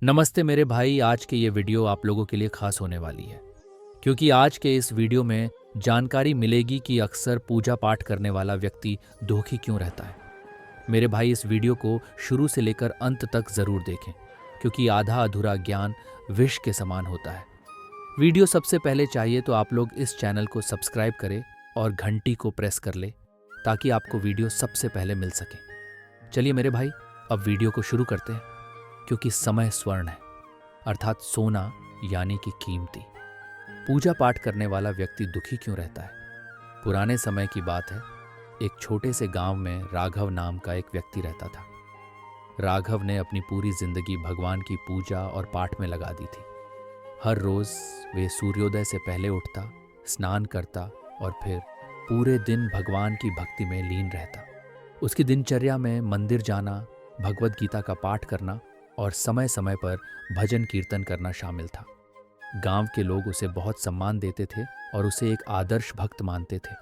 नमस्ते मेरे भाई। आज के ये वीडियो आप लोगों के लिए खास होने वाली है क्योंकि आज के इस वीडियो में जानकारी मिलेगी कि अक्सर पूजा पाठ करने वाला व्यक्ति दुखी क्यों रहता है। मेरे भाई, इस वीडियो को शुरू से लेकर अंत तक जरूर देखें क्योंकि आधा अधूरा ज्ञान विष के समान होता है। वीडियो सबसे पहले चाहिए तो आप लोग इस चैनल को सब्सक्राइब करें और घंटी को प्रेस कर ले ताकि आपको वीडियो सबसे पहले मिल सके। चलिए मेरे भाई, अब वीडियो को शुरू करते हैं क्योंकि समय स्वर्ण है, अर्थात सोना यानी कि कीमती। पूजा पाठ करने वाला व्यक्ति दुखी क्यों रहता है? पुराने समय की बात है। एक छोटे से गांव में राघव नाम का एक व्यक्ति रहता था। राघव ने अपनी पूरी जिंदगी भगवान की पूजा और पाठ में लगा दी थी। हर रोज वे सूर्योदय से पहले उठता, स्नान करता और फिर पूरे दिन भगवान की भक्ति में लीन रहता। उसकी दिनचर्या में मंदिर जाना, भगवत गीता का पाठ करना और समय समय पर भजन कीर्तन करना शामिल था। गांव के लोग उसे बहुत सम्मान देते थे और उसे एक आदर्श भक्त मानते थे।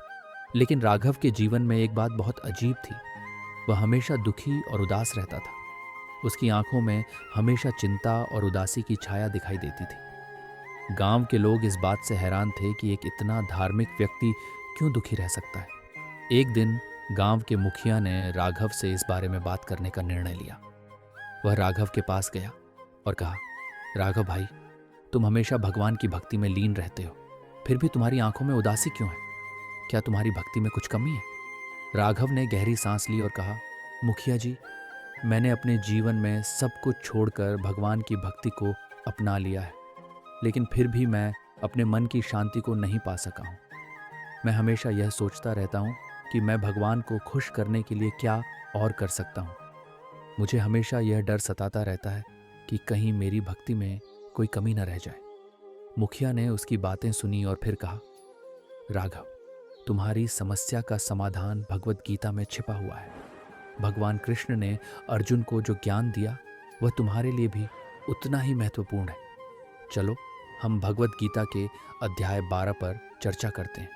लेकिन राघव के जीवन में एक बात बहुत अजीब थी। वह हमेशा दुखी और उदास रहता था। उसकी आंखों में हमेशा चिंता और उदासी की छाया दिखाई देती थी। गांव के लोग इस बात से हैरान थे कि एक इतना धार्मिक व्यक्ति क्यों दुखी रह सकता है। एक दिन गांव के मुखिया ने राघव से इस बारे में बात करने का निर्णय लिया। वह राघव के पास गया और कहा, राघव भाई, तुम हमेशा भगवान की भक्ति में लीन रहते हो, फिर भी तुम्हारी आंखों में उदासी क्यों है? क्या तुम्हारी भक्ति में कुछ कमी है? राघव ने गहरी सांस ली और कहा, मुखिया जी, मैंने अपने जीवन में सब कुछ छोड़कर भगवान की भक्ति को अपना लिया है, लेकिन फिर भी मैं अपने मन की शांति को नहीं पा सका हूँ। मैं हमेशा यह सोचता रहता हूँ कि मैं भगवान को खुश करने के लिए क्या और कर सकता हूँ। मुझे हमेशा यह डर सताता रहता है कि कहीं मेरी भक्ति में कोई कमी न रह जाए। मुखिया ने उसकी बातें सुनी और फिर कहा, राघव, तुम्हारी समस्या का समाधान भगवत गीता में छिपा हुआ है। भगवान कृष्ण ने अर्जुन को जो ज्ञान दिया वह तुम्हारे लिए भी उतना ही महत्वपूर्ण है। चलो हम भगवत गीता के अध्याय 12 पर चर्चा करते हैं।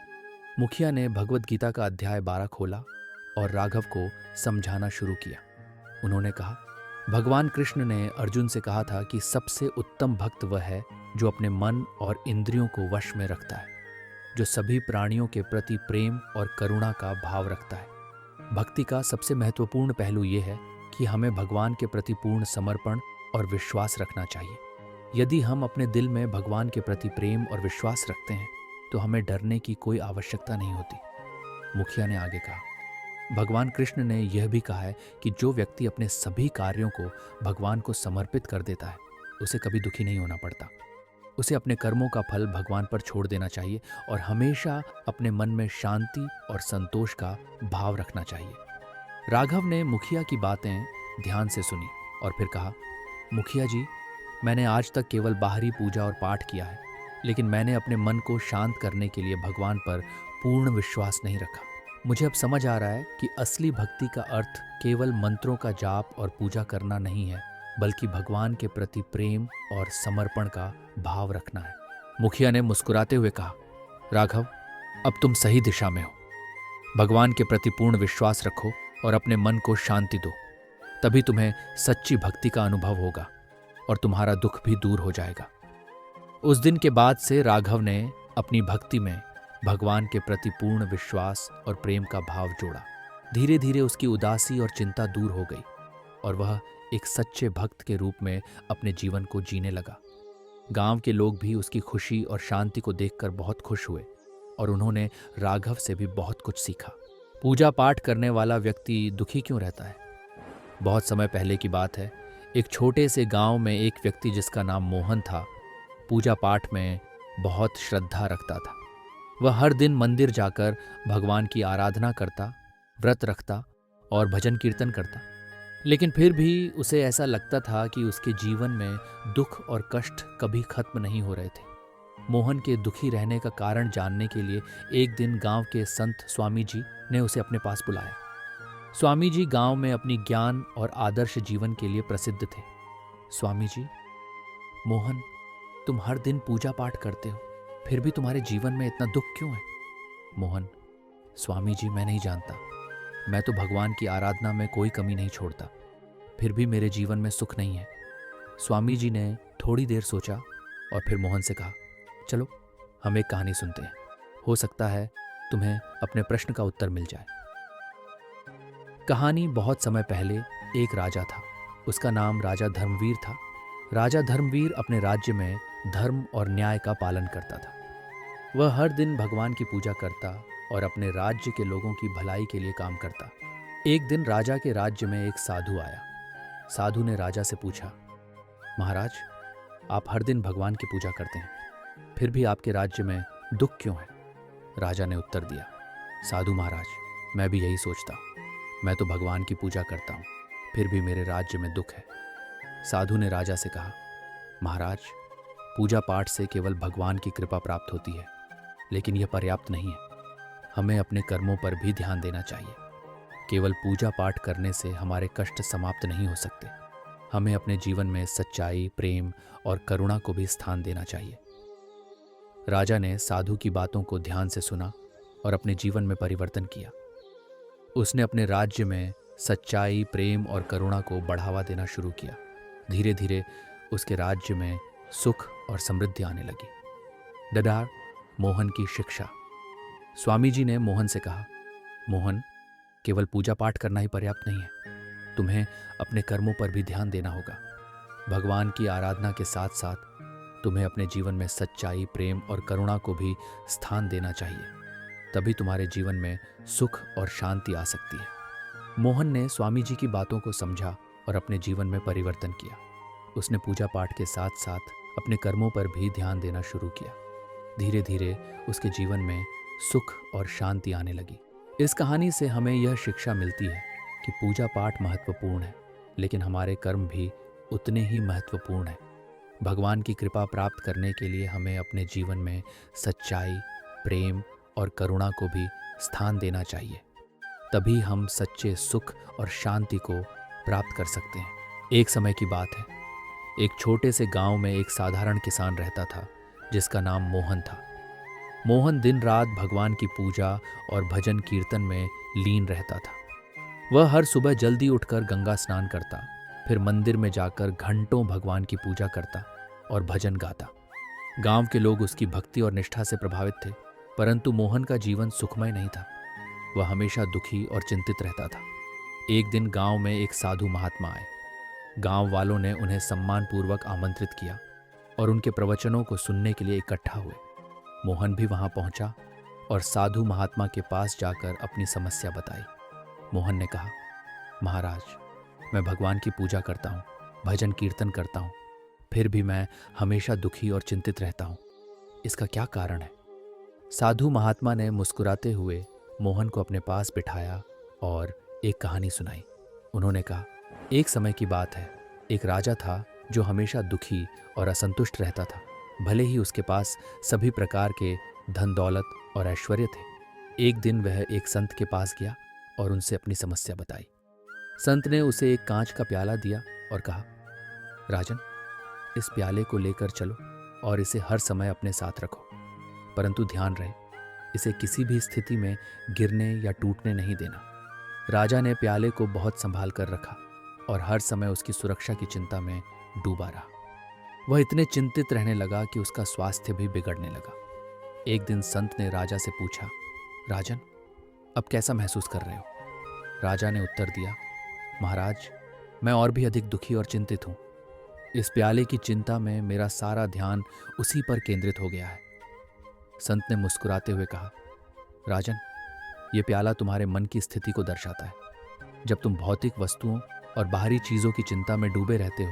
मुखिया ने भगवत गीता का अध्याय 12 खोला और राघव को समझाना शुरू किया। उन्होंने कहा, भगवान कृष्ण ने अर्जुन से कहा था कि सबसे उत्तम भक्त वह है जो अपने मन और इंद्रियों को वश में रखता है, जो सभी प्राणियों के प्रति प्रेम और करुणा का भाव रखता है। भक्ति का सबसे महत्वपूर्ण पहलू यह है कि हमें भगवान के प्रति पूर्ण समर्पण और विश्वास रखना चाहिए। यदि हम अपने दिल में भगवान के प्रति प्रेम और विश्वास रखते हैं तो हमें डरने की कोई आवश्यकता नहीं होती। मुखिया ने आगे कहा, भगवान कृष्ण ने यह भी कहा है कि जो व्यक्ति अपने सभी कार्यों को भगवान को समर्पित कर देता है उसे कभी दुखी नहीं होना पड़ता। उसे अपने कर्मों का फल भगवान पर छोड़ देना चाहिए और हमेशा अपने मन में शांति और संतोष का भाव रखना चाहिए। राघव ने मुखिया की बातें ध्यान से सुनी और फिर कहा, मुखिया जी, मैंने आज तक केवल बाहरी पूजा और पाठ किया है, लेकिन मैंने अपने मन को शांत करने के लिए भगवान पर पूर्ण विश्वास नहीं रखा। मुझे अब समझ आ रहा है कि असली भक्ति का अर्थ केवल मंत्रों का जाप और पूजा करना नहीं है, बल्कि भगवान के प्रति प्रेम और समर्पण का भाव रखना है। मुखिया ने मुस्कुराते हुए कहा, राघव, अब तुम सही दिशा में हो। भगवान के प्रति पूर्ण विश्वास रखो और अपने मन को शांति दो, तभी तुम्हें सच्ची भक्ति का अनुभव होगा और तुम्हारा दुख भी दूर हो जाएगा। उस दिन के बाद से राघव ने अपनी भक्ति में भगवान के प्रति पूर्ण विश्वास और प्रेम का भाव जोड़ा। धीरे धीरे उसकी उदासी और चिंता दूर हो गई और वह एक सच्चे भक्त के रूप में अपने जीवन को जीने लगा। गांव के लोग भी उसकी खुशी और शांति को देखकर बहुत खुश हुए और उन्होंने राघव से भी बहुत कुछ सीखा। पूजा पाठ करने वाला व्यक्ति दुखी क्यों रहता है? बहुत समय पहले की बात है। एक छोटे से गांव में एक व्यक्ति जिसका नाम मोहन था, पूजा पाठ में बहुत श्रद्धा रखता था। वह हर दिन मंदिर जाकर भगवान की आराधना करता, व्रत रखता और भजन कीर्तन करता। लेकिन फिर भी उसे ऐसा लगता था कि उसके जीवन में दुख और कष्ट कभी खत्म नहीं हो रहे थे। मोहन के दुखी रहने का कारण जानने के लिए एक दिन गांव के संत स्वामी जी ने उसे अपने पास बुलाया। स्वामी जी गांव में अपनी ज्ञान और आदर्श जीवन के लिए प्रसिद्ध थे। स्वामी जी, मोहन, तुम हर दिन पूजा पाठ करते हो, फिर भी तुम्हारे जीवन में इतना दुख क्यों है? मोहन, स्वामी जी, मैं नहीं जानता। मैं तो भगवान की आराधना में कोई कमी नहीं छोड़ता, फिर भी मेरे जीवन में सुख नहीं है। स्वामी जी ने थोड़ी देर सोचा और फिर मोहन से कहा, चलो हम एक कहानी सुनते हैं, हो सकता है तुम्हें अपने प्रश्न का उत्तर मिल जाए। कहानी बहुत समय पहले एक राजा था। उसका नाम राजा धर्मवीर था। राजा धर्मवीर अपने राज्य में धर्म और न्याय का पालन करता था। वह हर दिन भगवान की पूजा करता और अपने राज्य के लोगों की भलाई के लिए काम करता। एक दिन राजा के राज्य में एक साधु आया। साधु ने राजा से पूछा, महाराज, आप हर दिन भगवान की पूजा करते हैं, फिर भी आपके राज्य में दुख क्यों है? राजा ने उत्तर दिया, साधु महाराज, मैं भी यही सोचता हूँ। मैं तो भगवान की पूजा करता हूँ, फिर भी मेरे राज्य में दुख है। साधु ने राजा से कहा, महाराज, पूजा पाठ से केवल भगवान की कृपा प्राप्त होती है, लेकिन यह पर्याप्त नहीं है। हमें अपने कर्मों पर भी ध्यान देना चाहिए। केवल पूजा पाठ करने से हमारे कष्ट समाप्त नहीं हो सकते। हमें अपने जीवन में सच्चाई, प्रेम और करुणा को भी स्थान देना चाहिए। राजा ने साधु की बातों को ध्यान से सुना और अपने जीवन में परिवर्तन किया। उसने अपने राज्य में सच्चाई, प्रेम और करुणा को बढ़ावा देना शुरू किया। धीरे धीरे उसके राज्य में सुख और समृद्धि आने लगी। डडार मोहन की शिक्षा। स्वामी जी ने मोहन से कहा, मोहन, केवल पूजा पाठ करना ही पर्याप्त नहीं है, तुम्हें अपने कर्मों पर भी ध्यान देना होगा। भगवान की आराधना के साथ साथ तुम्हें अपने जीवन में सच्चाई, प्रेम और करुणा को भी स्थान देना चाहिए। तभी तुम्हारे जीवन में सुख और शांति आ सकती है। मोहन ने स्वामी जी की बातों को समझा और अपने जीवन में परिवर्तन किया। उसने पूजा पाठ के साथ साथ अपने कर्मों पर भी ध्यान देना शुरू किया। धीरे धीरे उसके जीवन में सुख और शांति आने लगी। इस कहानी से हमें यह शिक्षा मिलती है कि पूजा पाठ महत्वपूर्ण है, लेकिन हमारे कर्म भी उतने ही महत्वपूर्ण हैं। भगवान की कृपा प्राप्त करने के लिए हमें अपने जीवन में सच्चाई, प्रेम और करुणा को भी स्थान देना चाहिए। तभी हम सच्चे सुख और शांति को प्राप्त कर सकते हैं। एक समय की बात है, एक छोटे से गांव में एक साधारण किसान रहता था जिसका नाम मोहन था। मोहन दिन रात भगवान की पूजा और भजन कीर्तन में लीन रहता था। वह हर सुबह जल्दी उठकर गंगा स्नान करता, फिर मंदिर में जाकर घंटों भगवान की पूजा करता और भजन गाता। गांव के लोग उसकी भक्ति और निष्ठा से प्रभावित थे, परंतु मोहन का जीवन सुखमय नहीं था। वह हमेशा दुखी और चिंतित रहता था। एक दिन गांव में एक साधु महात्मा आए। गांव वालों ने उन्हें सम्मानपूर्वक आमंत्रित किया और उनके प्रवचनों को सुनने के लिए इकट्ठा हुए। मोहन भी वहां पहुंचा और साधु महात्मा के पास जाकर अपनी समस्या बताई। मोहन ने कहा, महाराज, मैं भगवान की पूजा करता हूँ, भजन कीर्तन करता हूँ, फिर भी मैं हमेशा दुखी और चिंतित रहता हूँ। इसका क्या कारण है? साधु महात्मा ने मुस्कुराते हुए मोहन को अपने पास बिठाया और एक कहानी सुनाई। उन्होंने कहा, एक समय की बात है, एक राजा था जो हमेशा दुखी और असंतुष्ट रहता था। भले ही उसके पास सभी प्रकार के धन दौलत और ऐश्वर्य थे। एक दिन वह एक संत के पास गया और उनसे अपनी समस्या बताई। संत ने उसे एक कांच का प्याला दिया और कहा, राजन, इस प्याले को लेकर चलो और इसे हर समय अपने साथ रखो, परंतु ध्यान रहे इसे किसी भी स्थिति में गिरने या टूटने नहीं देना। राजा ने प्याले को बहुत संभाल कर रखा और हर समय उसकी सुरक्षा की चिंता में डूबा रहा। वह इतने चिंतित रहने लगा कि उसका स्वास्थ्य भी बिगड़ने लगा। एक दिन संत ने राजा से पूछा, राजन, अब कैसा महसूस कर रहे हो? राजा ने उत्तर दिया, महाराज, मैं और भी अधिक दुखी और चिंतित हूँ। इस प्याले की चिंता में मेरा सारा ध्यान उसी पर केंद्रित हो गया है। संत ने मुस्कुराते हुए कहा, राजन, ये प्याला तुम्हारे मन की स्थिति को दर्शाता है। जब तुम भौतिक वस्तुओं और बाहरी चीज़ों की चिंता में डूबे रहते हो,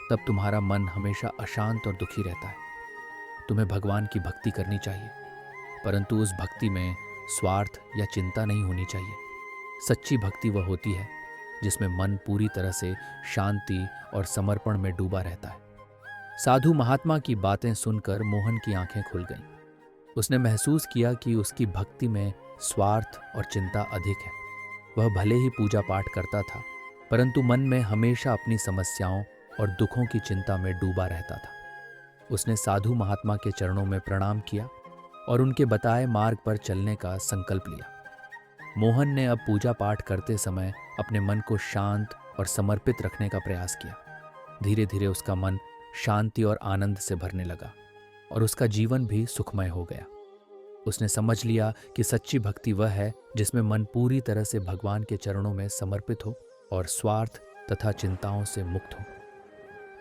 तब तुम्हारा मन हमेशा अशांत और दुखी रहता है। तुम्हें भगवान की भक्ति करनी चाहिए, परंतु उस भक्ति में स्वार्थ या चिंता नहीं होनी चाहिए। सच्ची भक्ति वह होती है जिसमें मन पूरी तरह से शांति और समर्पण में डूबा रहता है। साधु महात्मा की बातें सुनकर मोहन की आंखें खुल गईं। उसने महसूस किया कि उसकी भक्ति में स्वार्थ और चिंता अधिक है। वह भले ही पूजा पाठ करता था, परंतु मन में हमेशा अपनी समस्याओं और दुखों की चिंता में डूबा रहता था। उसने साधु महात्मा के चरणों में प्रणाम किया और उनके बताए मार्ग पर चलने का संकल्प लिया। मोहन ने अब पूजा पाठ करते समय अपने मन को शांत और समर्पित रखने का प्रयास किया। धीरे धीरे उसका मन शांति और आनंद से भरने लगा और उसका जीवन भी सुखमय हो गया। उसने समझ लिया कि सच्ची भक्ति वह है जिसमें मन पूरी तरह से भगवान के चरणों में समर्पित हो और स्वार्थ तथा चिंताओं से मुक्त हो।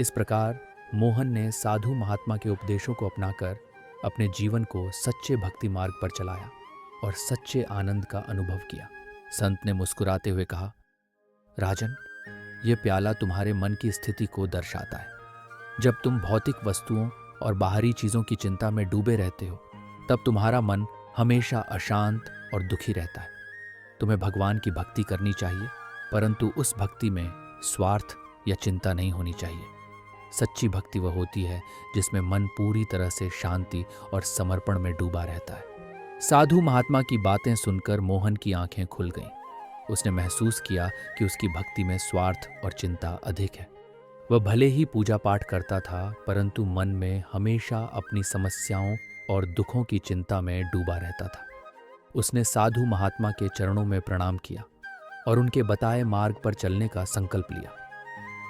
इस प्रकार मोहन ने साधु महात्मा के उपदेशों को अपनाकर अपने जीवन को सच्चे भक्ति मार्ग पर चलाया और सच्चे आनंद का अनुभव किया। संत ने मुस्कुराते हुए कहा, राजन, ये प्याला तुम्हारे मन की स्थिति को दर्शाता है। जब तुम भौतिक वस्तुओं और बाहरी चीजों की चिंता में डूबे रहते हो, तब तुम्हारा मन हमेशा अशांत और दुखी रहता है। तुम्हें भगवान की भक्ति करनी चाहिए, परंतु उस भक्ति में स्वार्थ या चिंता नहीं होनी चाहिए। सच्ची भक्ति वह होती है जिसमें मन पूरी तरह से शांति और समर्पण में डूबा रहता है। साधु महात्मा की बातें सुनकर मोहन की आंखें खुल गईं। उसने महसूस किया कि उसकी भक्ति में स्वार्थ और चिंता अधिक है। वह भले ही पूजा पाठ करता था, परंतु मन में हमेशा अपनी समस्याओं और दुखों की चिंता में डूबा रहता था। उसने साधु महात्मा के चरणों में प्रणाम किया और उनके बताए मार्ग पर चलने का संकल्प लिया।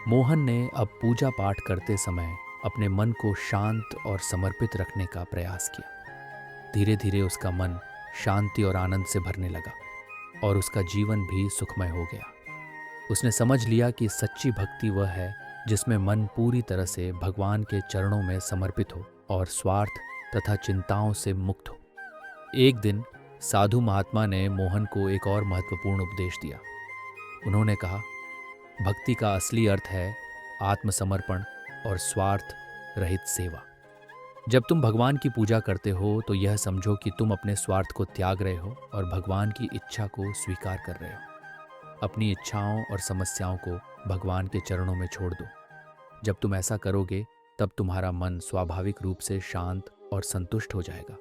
मोहन ने अब पूजा पाठ करते समय अपने मन को शांत और समर्पित रखने का प्रयास किया। धीरे धीरे उसका मन शांति और आनंद से भरने लगा और उसका जीवन भी सुखमय हो गया। उसने समझ लिया कि सच्ची भक्ति वह है जिसमें मन पूरी तरह से भगवान के चरणों में समर्पित हो और स्वार्थ तथा चिंताओं से मुक्त हो। एक दिन साधु महात्मा ने मोहन को एक और महत्वपूर्ण उपदेश दिया। उन्होंने कहा, भक्ति का असली अर्थ है आत्मसमर्पण और स्वार्थ रहित सेवा। जब तुम भगवान की पूजा करते हो तो यह समझो कि तुम अपने स्वार्थ को त्याग रहे हो और भगवान की इच्छा को स्वीकार कर रहे हो। अपनी इच्छाओं और समस्याओं को भगवान के चरणों में छोड़ दो। जब तुम ऐसा करोगे तब तुम्हारा मन स्वाभाविक रूप से शांत और संतुष्ट हो जाएगा।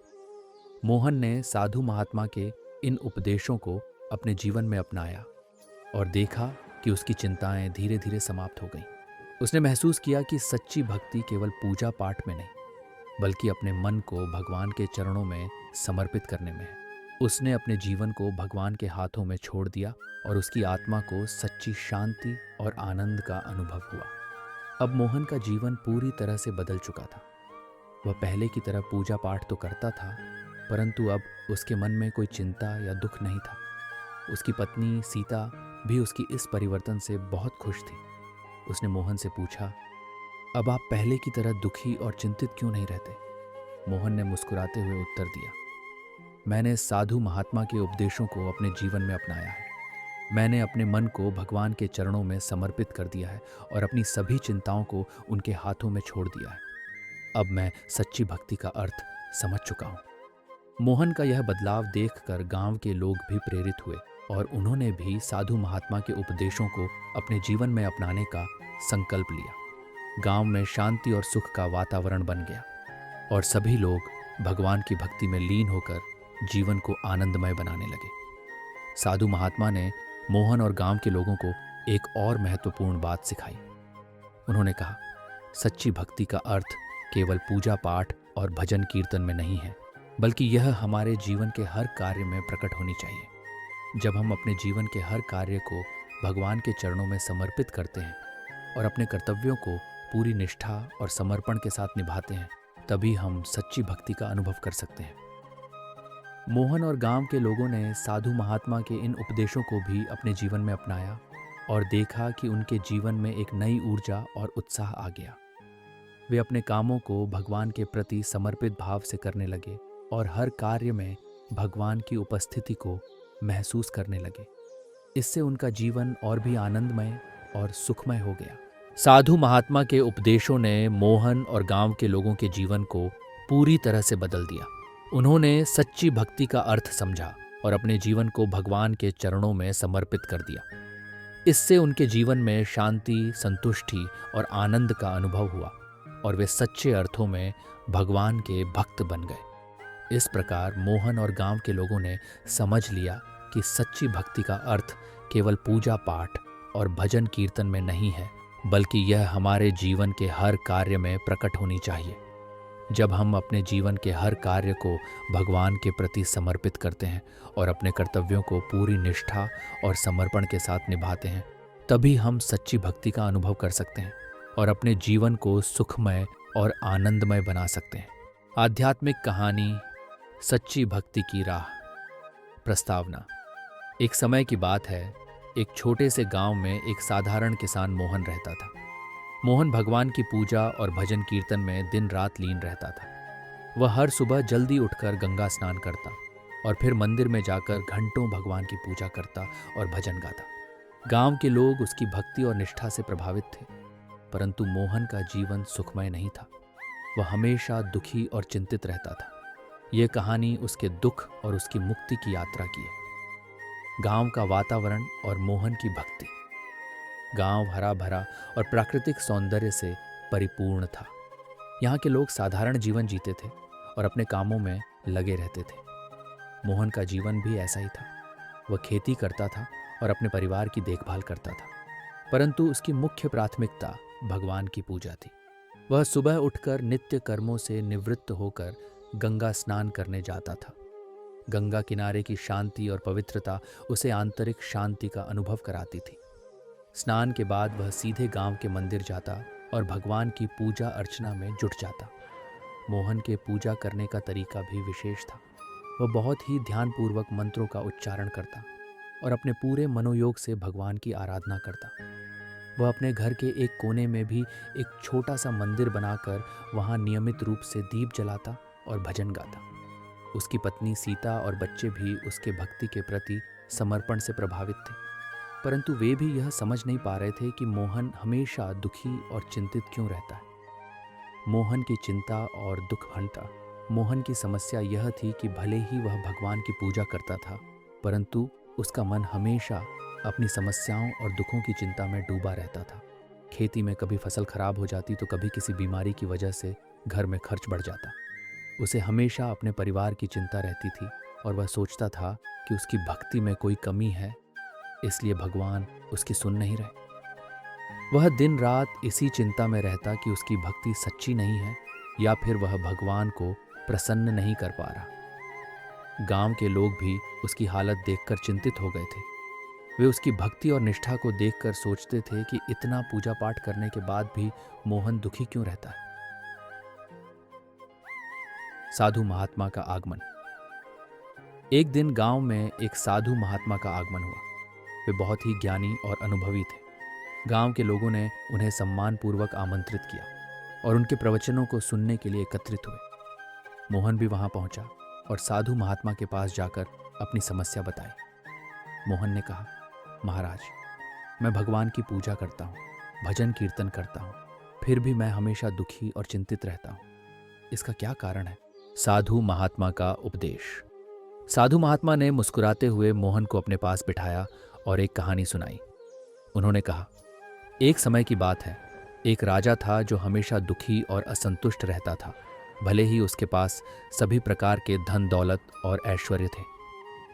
मोहन ने साधु महात्मा के इन उपदेशों को अपने जीवन में अपनाया और देखा कि उसकी चिंताएं धीरे धीरे समाप्त हो गईं। उसने महसूस किया कि सच्ची भक्ति केवल पूजा पाठ में नहीं, बल्कि अपने मन को भगवान के चरणों में समर्पित करने में है। उसने अपने जीवन को भगवान के हाथों में छोड़ दिया और उसकी आत्मा को सच्ची शांति और आनंद का अनुभव हुआ। अब मोहन का जीवन पूरी तरह से बदल चुका था। वह पहले की तरह पूजा पाठ तो करता था, परंतु अब उसके मन में कोई चिंता या दुख नहीं था। उसकी पत्नी सीता भी उसकी इस परिवर्तन से बहुत खुश थी। उसने मोहन से पूछा, अब आप पहले की तरह दुखी और चिंतित क्यों नहीं रहते? मोहन ने मुस्कुराते हुए उत्तर दिया, मैंने साधु महात्मा के उपदेशों को अपने जीवन में अपनाया है। मैंने अपने मन को भगवान के चरणों में समर्पित कर दिया है और अपनी सभी चिंताओं को उनके हाथों में छोड़ दिया है। अब मैं सच्ची भक्ति का अर्थ समझ चुका हूँ। मोहन का यह बदलाव देखकर गांव के लोग भी प्रेरित हुए और उन्होंने भी साधु महात्मा के उपदेशों को अपने जीवन में अपनाने का संकल्प लिया। गांव में शांति और सुख का वातावरण बन गया और सभी लोग भगवान की भक्ति में लीन होकर जीवन को आनंदमय बनाने लगे। साधु महात्मा ने मोहन और गांव के लोगों को एक और महत्वपूर्ण बात सिखाई। उन्होंने कहा, सच्ची भक्ति का अर्थ केवल पूजा पाठ और भजन कीर्तन में नहीं है, बल्कि यह हमारे जीवन के हर कार्य में प्रकट होनी चाहिए। जब हम अपने जीवन के हर कार्य को भगवान के चरणों में समर्पित करते हैं और अपने कर्तव्यों को पूरी निष्ठा और समर्पण के साथ निभाते हैं, तभी हम सच्ची भक्ति का अनुभव कर सकते हैं। मोहन और गांव के लोगों ने साधु महात्मा के इन उपदेशों को भी अपने जीवन में अपनाया और देखा कि उनके जीवन में एक नई ऊर्जा और उत्साह आ गया। वे अपने कामों को भगवान के प्रति समर्पित भाव से करने लगे और हर कार्य में भगवान की उपस्थिति को महसूस करने लगे। इससे उनका जीवन और भी आनंदमय और सुखमय हो गया। साधु महात्मा के उपदेशों ने मोहन और गांव के लोगों के जीवन को पूरी तरह से बदल दिया। उन्होंने सच्ची भक्ति का अर्थ समझा और अपने जीवन को भगवान के चरणों में समर्पित कर दिया। इससे उनके जीवन में शांति, संतुष्टि और आनंद का अनुभव हुआ और वे सच्चे अर्थों में भगवान के भक्त बन गए। इस प्रकार मोहन और गांव के लोगों ने समझ लिया कि सच्ची भक्ति का अर्थ केवल पूजा पाठ और भजन कीर्तन में नहीं है, बल्कि यह हमारे जीवन के हर कार्य में प्रकट होनी चाहिए। जब हम अपने जीवन के हर कार्य को भगवान के प्रति समर्पित करते हैं और अपने कर्तव्यों को पूरी निष्ठा और समर्पण के साथ निभाते हैं, तभी हम सच्ची भक्ति का अनुभव कर सकते हैं और अपने जीवन को सुखमय और आनंदमय बना सकते हैं। आध्यात्मिक कहानी सच्ची भक्ति की राह। प्रस्तावना। एक समय की बात है, एक छोटे से गांव में एक साधारण किसान मोहन रहता था। मोहन भगवान की पूजा और भजन कीर्तन में दिन रात लीन रहता था। वह हर सुबह जल्दी उठकर गंगा स्नान करता और फिर मंदिर में जाकर घंटों भगवान की पूजा करता और भजन गाता। गांव के लोग उसकी भक्ति और निष्ठा से प्रभावित थे, परंतु मोहन का जीवन सुखमय नहीं था। वह हमेशा दुखी और चिंतित रहता था। यह कहानी उसके दुख और उसकी मुक्ति की यात्रा की है। गांव का वातावरण और मोहन की भक्ति। गांव हरा भरा और प्राकृतिक सौंदर्य से परिपूर्ण था। यहाँ के लोग साधारण जीवन जीते थे और अपने कामों में लगे रहते थे। मोहन का जीवन भी ऐसा ही था। वह खेती करता था और अपने परिवार की देखभाल करता था, परंतु उसकी मुख्य प्राथमिकता भगवान की पूजा थी। वह सुबह उठकर नित्य कर्मों से निवृत्त होकर गंगा स्नान करने जाता था। गंगा किनारे की शांति और पवित्रता उसे आंतरिक शांति का अनुभव कराती थी। स्नान के बाद वह सीधे गांव के मंदिर जाता और भगवान की पूजा अर्चना में जुट जाता। मोहन के पूजा करने का तरीका भी विशेष था। वह बहुत ही ध्यानपूर्वक मंत्रों का उच्चारण करता और अपने पूरे मनोयोग से भगवान की आराधना करता। वह अपने घर के एक कोने में भी एक छोटा सा मंदिर बनाकर वहां नियमित रूप से दीप जलाता और भजन गाता। उसकी पत्नी सीता और बच्चे भी उसके भक्ति के प्रति समर्पण से प्रभावित थे, परंतु वे भी यह समझ नहीं पा रहे थे कि मोहन हमेशा दुखी और चिंतित क्यों रहता है। मोहन की चिंता और दुख भंटा। मोहन की समस्या यह थी कि भले ही वह भगवान की पूजा करता था, परंतु उसका मन हमेशा अपनी समस्याओं और दुखों की चिंता में डूबा रहता था। खेती में कभी फसल खराब हो जाती तो कभी किसी बीमारी की वजह से घर में खर्च बढ़ जाता। उसे हमेशा अपने परिवार की चिंता रहती थी और वह सोचता था कि उसकी भक्ति में कोई कमी है, इसलिए भगवान उसकी सुन नहीं रहे। वह दिन रात इसी चिंता में रहता कि उसकी भक्ति सच्ची नहीं है या फिर वह भगवान को प्रसन्न नहीं कर पा रहा। गांव के लोग भी उसकी हालत देखकर चिंतित हो गए थे। वे उसकी भक्ति और निष्ठा को देखकर सोचते थे कि इतना पूजा पाठ करने के बाद भी मोहन दुखी क्यों रहता है। साधु महात्मा का आगमन। एक दिन गांव में एक साधु महात्मा का आगमन हुआ। वे बहुत ही ज्ञानी और अनुभवी थे। गांव के लोगों ने उन्हें सम्मानपूर्वक आमंत्रित किया और उनके प्रवचनों को सुनने के लिए एकत्रित हुए। मोहन भी वहां पहुंचा और साधु महात्मा के पास जाकर अपनी समस्या बताई। मोहन ने कहा, महाराज, मैं भगवान की पूजा करता हूँ, भजन कीर्तन करता हूँ, फिर भी मैं हमेशा दुखी और चिंतित रहता हूँ। इसका क्या कारण है? साधु महात्मा का उपदेश। साधु महात्मा ने मुस्कुराते हुए मोहन को अपने पास बिठाया और एक कहानी सुनाई। उन्होंने कहा, एक समय की बात है, एक राजा था जो हमेशा दुखी और असंतुष्ट रहता था, भले ही उसके पास सभी प्रकार के धन दौलत और ऐश्वर्य थे।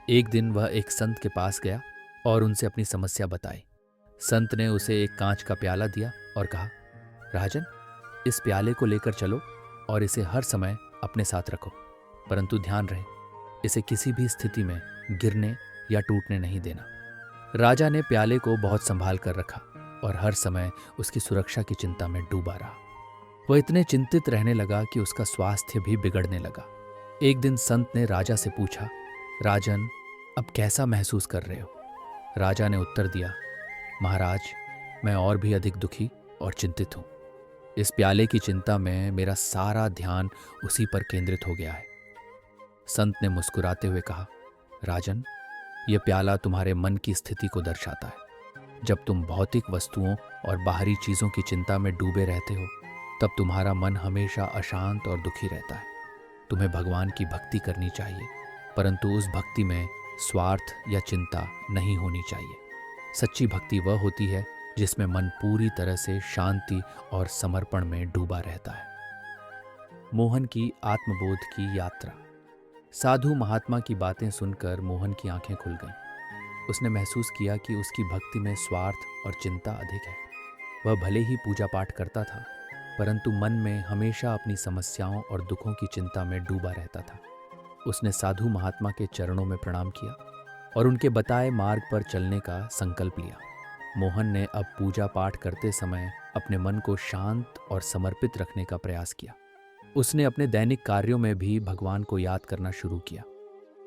एक दिन वह एक संत के पास गया और उनसे अपनी समस्या बताई। संत ने उसे एक कांच का प्याला दिया और कहा, राजन, इस प्याले को लेकर चलो और इसे हर समय अपने साथ रखो, परंतु ध्यान रहे इसे किसी भी स्थिति में गिरने या टूटने नहीं देना। राजा ने प्याले को बहुत संभाल कर रखा और हर समय उसकी सुरक्षा की चिंता में डूबा रहा। वह इतने चिंतित रहने लगा कि उसका स्वास्थ्य भी बिगड़ने लगा। एक दिन संत ने राजा से पूछा, राजन, अब कैसा महसूस कर रहे हो? राजा ने उत्तर दिया, महाराज, मैं और भी अधिक दुखी और चिंतित हूं। इस प्याले की चिंता में मेरा सारा ध्यान उसी पर केंद्रित हो गया है। संत ने मुस्कुराते हुए कहा, राजन, यह प्याला तुम्हारे मन की स्थिति को दर्शाता है। जब तुम भौतिक वस्तुओं और बाहरी चीजों की चिंता में डूबे रहते हो, तब तुम्हारा मन हमेशा अशांत और दुखी रहता है। तुम्हें भगवान की भक्ति करनी चाहिए, परंतु उस भक्ति में स्वार्थ या चिंता नहीं होनी चाहिए। सच्ची भक्ति वह होती है जिसमें मन पूरी तरह से शांति और समर्पण में डूबा रहता है। मोहन की आत्मबोध की यात्रा। साधु महात्मा की बातें सुनकर मोहन की आंखें खुल गईं। उसने महसूस किया कि उसकी भक्ति में स्वार्थ और चिंता अधिक है। वह भले ही पूजा पाठ करता था, परंतु मन में हमेशा अपनी समस्याओं और दुखों की चिंता में डूबा रहता था। उसने साधु महात्मा के चरणों में प्रणाम किया और उनके बताए मार्ग पर चलने का संकल्प लिया। मोहन ने अब पूजा पाठ करते समय अपने मन को शांत और समर्पित रखने का प्रयास किया। उसने अपने दैनिक कार्यों में भी भगवान को याद करना शुरू किया।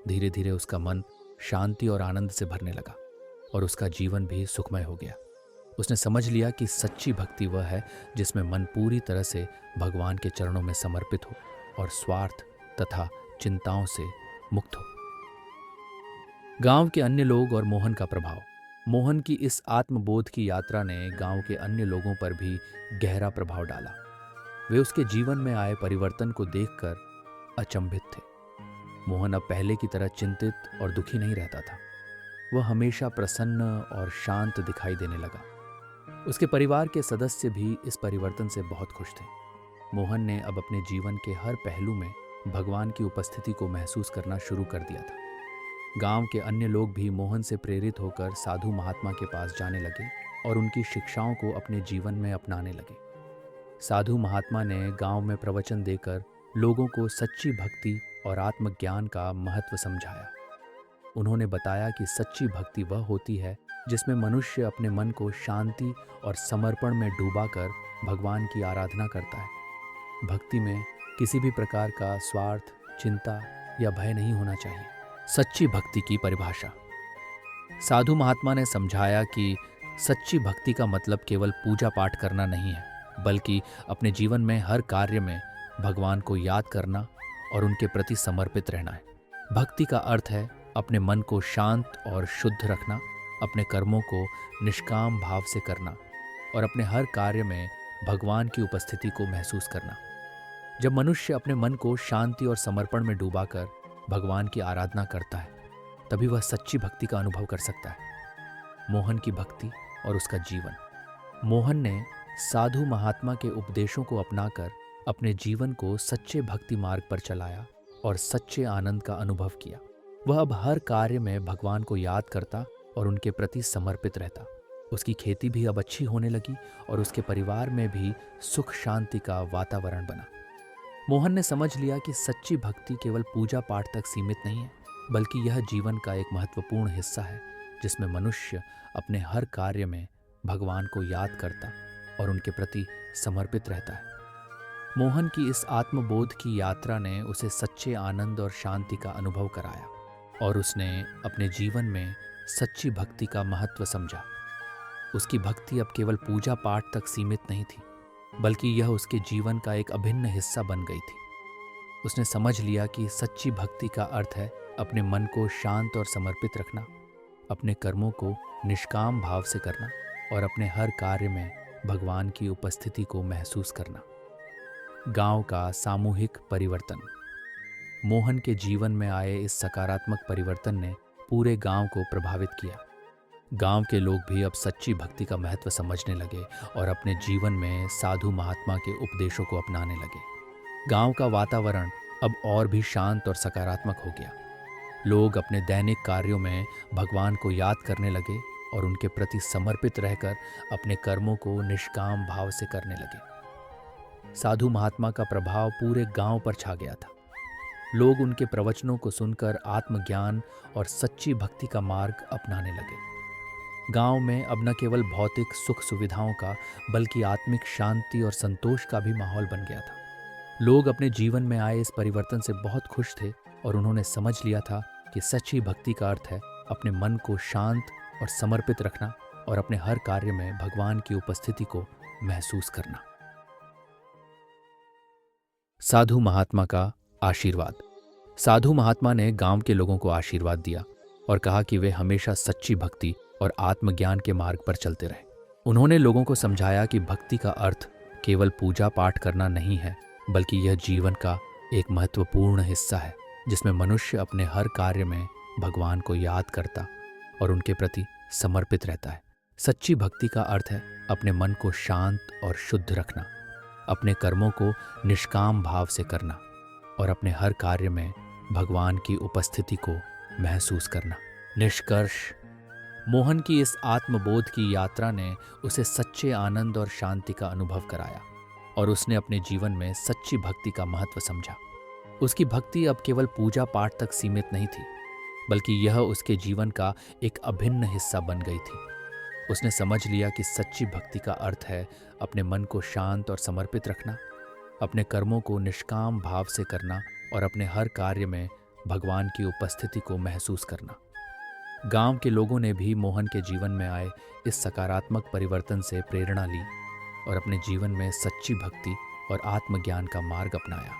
धीरे धीरे उसका मन शांति और आनंद से भरने लगा और उसका जीवन भी सुखमय हो गया। उसने समझ लिया कि सच्ची भक्ति वह है जिसमें मन पूरी तरह से भगवान के चरणों में समर्पित हो और स्वार्थ तथा चिंताओं से मुक्त हो। गांव के अन्य लोग और मोहन का प्रभाव। मोहन की इस आत्मबोध की यात्रा ने गांव के अन्य लोगों पर भी गहरा प्रभाव डाला। वे उसके जीवन में आए परिवर्तन को देखकर अचंभित थे। मोहन अब पहले की तरह चिंतित और दुखी नहीं रहता था। वह हमेशा प्रसन्न और शांत दिखाई देने लगा। उसके परिवार के सदस्य भी इस परिवर्तन से बहुत खुश थे। मोहन ने अब अपने जीवन के हर पहलू में भगवान की उपस्थिति को महसूस करना शुरू कर दिया था। गांव के अन्य लोग भी मोहन से प्रेरित होकर साधु महात्मा के पास जाने लगे और उनकी शिक्षाओं को अपने जीवन में अपनाने लगे। साधु महात्मा ने गांव में प्रवचन देकर लोगों को सच्ची भक्ति और आत्मज्ञान का महत्व समझाया। उन्होंने बताया कि सच्ची भक्ति वह होती है जिसमें मनुष्य अपने मन को शांति और समर्पण में डूबाकर भगवान की आराधना करता है। भक्ति में किसी भी प्रकार का स्वार्थ, चिंता या भय नहीं होना चाहिए। सच्ची भक्ति की परिभाषा। साधु महात्मा ने समझाया कि सच्ची भक्ति का मतलब केवल पूजा पाठ करना नहीं है, बल्कि अपने जीवन में हर कार्य में भगवान को याद करना और उनके प्रति समर्पित रहना है। भक्ति का अर्थ है अपने मन को शांत और शुद्ध रखना, अपने कर्मों को निष्काम भाव से करना और अपने हर कार्य में भगवान की उपस्थिति को महसूस करना। जब मनुष्य अपने मन को शांति और समर्पण में डूबाकर भगवान की आराधना करता है, तभी वह सच्ची भक्ति का अनुभव कर सकता है। मोहन की भक्ति और उसका जीवन। मोहन ने साधु महात्मा के उपदेशों को अपनाकर अपने जीवन को सच्चे भक्ति मार्ग पर चलाया और सच्चे आनंद का अनुभव किया। वह अब हर कार्य में भगवान को याद करता और उनके प्रति समर्पित रहता। उसकी खेती भी अब अच्छी होने लगी और उसके परिवार में भी सुख शांति का वातावरण बना। मोहन ने समझ लिया कि सच्ची भक्ति केवल पूजा पाठ तक सीमित नहीं है, बल्कि यह जीवन का एक महत्वपूर्ण हिस्सा है जिसमें मनुष्य अपने हर कार्य में भगवान को याद करता और उनके प्रति समर्पित रहता है। मोहन की इस आत्मबोध की यात्रा ने उसे सच्चे आनंद और शांति का अनुभव कराया और उसने अपने जीवन में सच्ची भक्ति का महत्व समझा। उसकी भक्ति अब केवल पूजा पाठ तक सीमित नहीं थी, बल्कि यह उसके जीवन का एक अभिन्न हिस्सा बन गई थी। उसने समझ लिया कि सच्ची भक्ति का अर्थ है अपने मन को शांत और समर्पित रखना, अपने कर्मों को निष्काम भाव से करना और अपने हर कार्य में भगवान की उपस्थिति को महसूस करना। गांव का सामूहिक परिवर्तन। मोहन के जीवन में आए इस सकारात्मक परिवर्तन ने पूरे गांव को प्रभावित किया। गांव के लोग भी अब सच्ची भक्ति का महत्व समझने लगे और अपने जीवन में साधु महात्मा के उपदेशों को अपनाने लगे। गांव का वातावरण अब और भी शांत और सकारात्मक हो गया। लोग अपने दैनिक कार्यों में भगवान को याद करने लगे और उनके प्रति समर्पित रहकर अपने कर्मों को निष्काम भाव से करने लगे। साधु महात्मा का प्रभाव पूरे गांव पर छा गया था। लोग उनके प्रवचनों को सुनकर आत्मज्ञान और सच्ची भक्ति का मार्ग अपनाने लगे। गांव में अब न केवल भौतिक सुख सुविधाओं का, बल्कि आत्मिक शांति और संतोष का भी माहौल बन गया था। लोग अपने जीवन में आए इस परिवर्तन से बहुत खुश थे और उन्होंने समझ लिया था कि सच्ची भक्ति का अर्थ है अपने मन को शांत और समर्पित रखना और अपने हर कार्य में भगवान की उपस्थिति को महसूस करना। साधु महात्मा का आशीर्वाद। साधु महात्मा ने गांव के लोगों को आशीर्वाद दिया और कहा कि वे हमेशा सच्ची भक्ति और आत्मज्ञान के मार्ग पर चलते रहे। उन्होंने लोगों को समझाया कि भक्ति का अर्थ केवल पूजा पाठ करना नहीं है, बल्कि यह जीवन का एक महत्वपूर्ण हिस्सा है जिसमें मनुष्य अपने हर कार्य में भगवान को याद करता और उनके प्रति समर्पित रहता है। सच्ची भक्ति का अर्थ है अपने मन को शांत और शुद्ध रखना, अपने कर्मों को निष्काम भाव से करना और अपने हर कार्य में भगवान की उपस्थिति को महसूस करना। निष्कर्ष, मोहन की इस आत्मबोध की यात्रा ने उसे सच्चे आनंद और शांति का अनुभव कराया और उसने अपने जीवन में सच्ची भक्ति का महत्व समझा। उसकी भक्ति अब केवल पूजा पाठ तक सीमित नहीं थी, बल्कि यह उसके जीवन का एक अभिन्न हिस्सा बन गई थी। उसने समझ लिया कि सच्ची भक्ति का अर्थ है अपने मन को शांत और समर्पित रखना, अपने कर्मों को निष्काम भाव से करना और अपने हर कार्य में भगवान की उपस्थिति को महसूस करना। गांव के लोगों ने भी मोहन के जीवन में आए इस सकारात्मक परिवर्तन से प्रेरणा ली और अपने जीवन में सच्ची भक्ति और आत्मज्ञान का मार्ग अपनाया।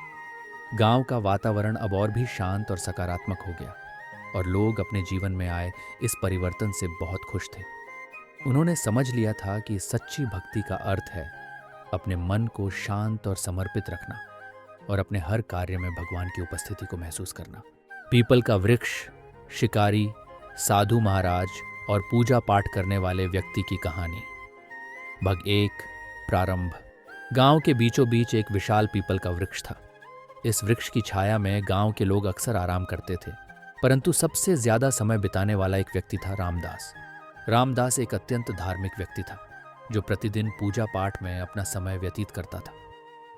गांव का वातावरण अब और भी शांत और सकारात्मक हो गया और लोग अपने जीवन में आए इस परिवर्तन से बहुत खुश थे। उन्होंने समझ लिया था कि सच्ची भक्ति का अर्थ है अपने मन को शांत और समर्पित रखना और अपने हर कार्य में भगवान की उपस्थिति को महसूस करना। पीपल का वृक्ष, शिकारी, साधु महाराज और पूजा पाठ करने वाले व्यक्ति की कहानी। भाग 1, प्रारंभ। गांव के बीचों बीच एक विशाल पीपल का वृक्ष था। इस वृक्ष की छाया में गांव के लोग अक्सर आराम करते थे, परंतु सबसे ज्यादा समय बिताने वाला एक व्यक्ति था रामदास। रामदास एक अत्यंत धार्मिक व्यक्ति था जो प्रतिदिन पूजा पाठ में अपना समय व्यतीत करता था।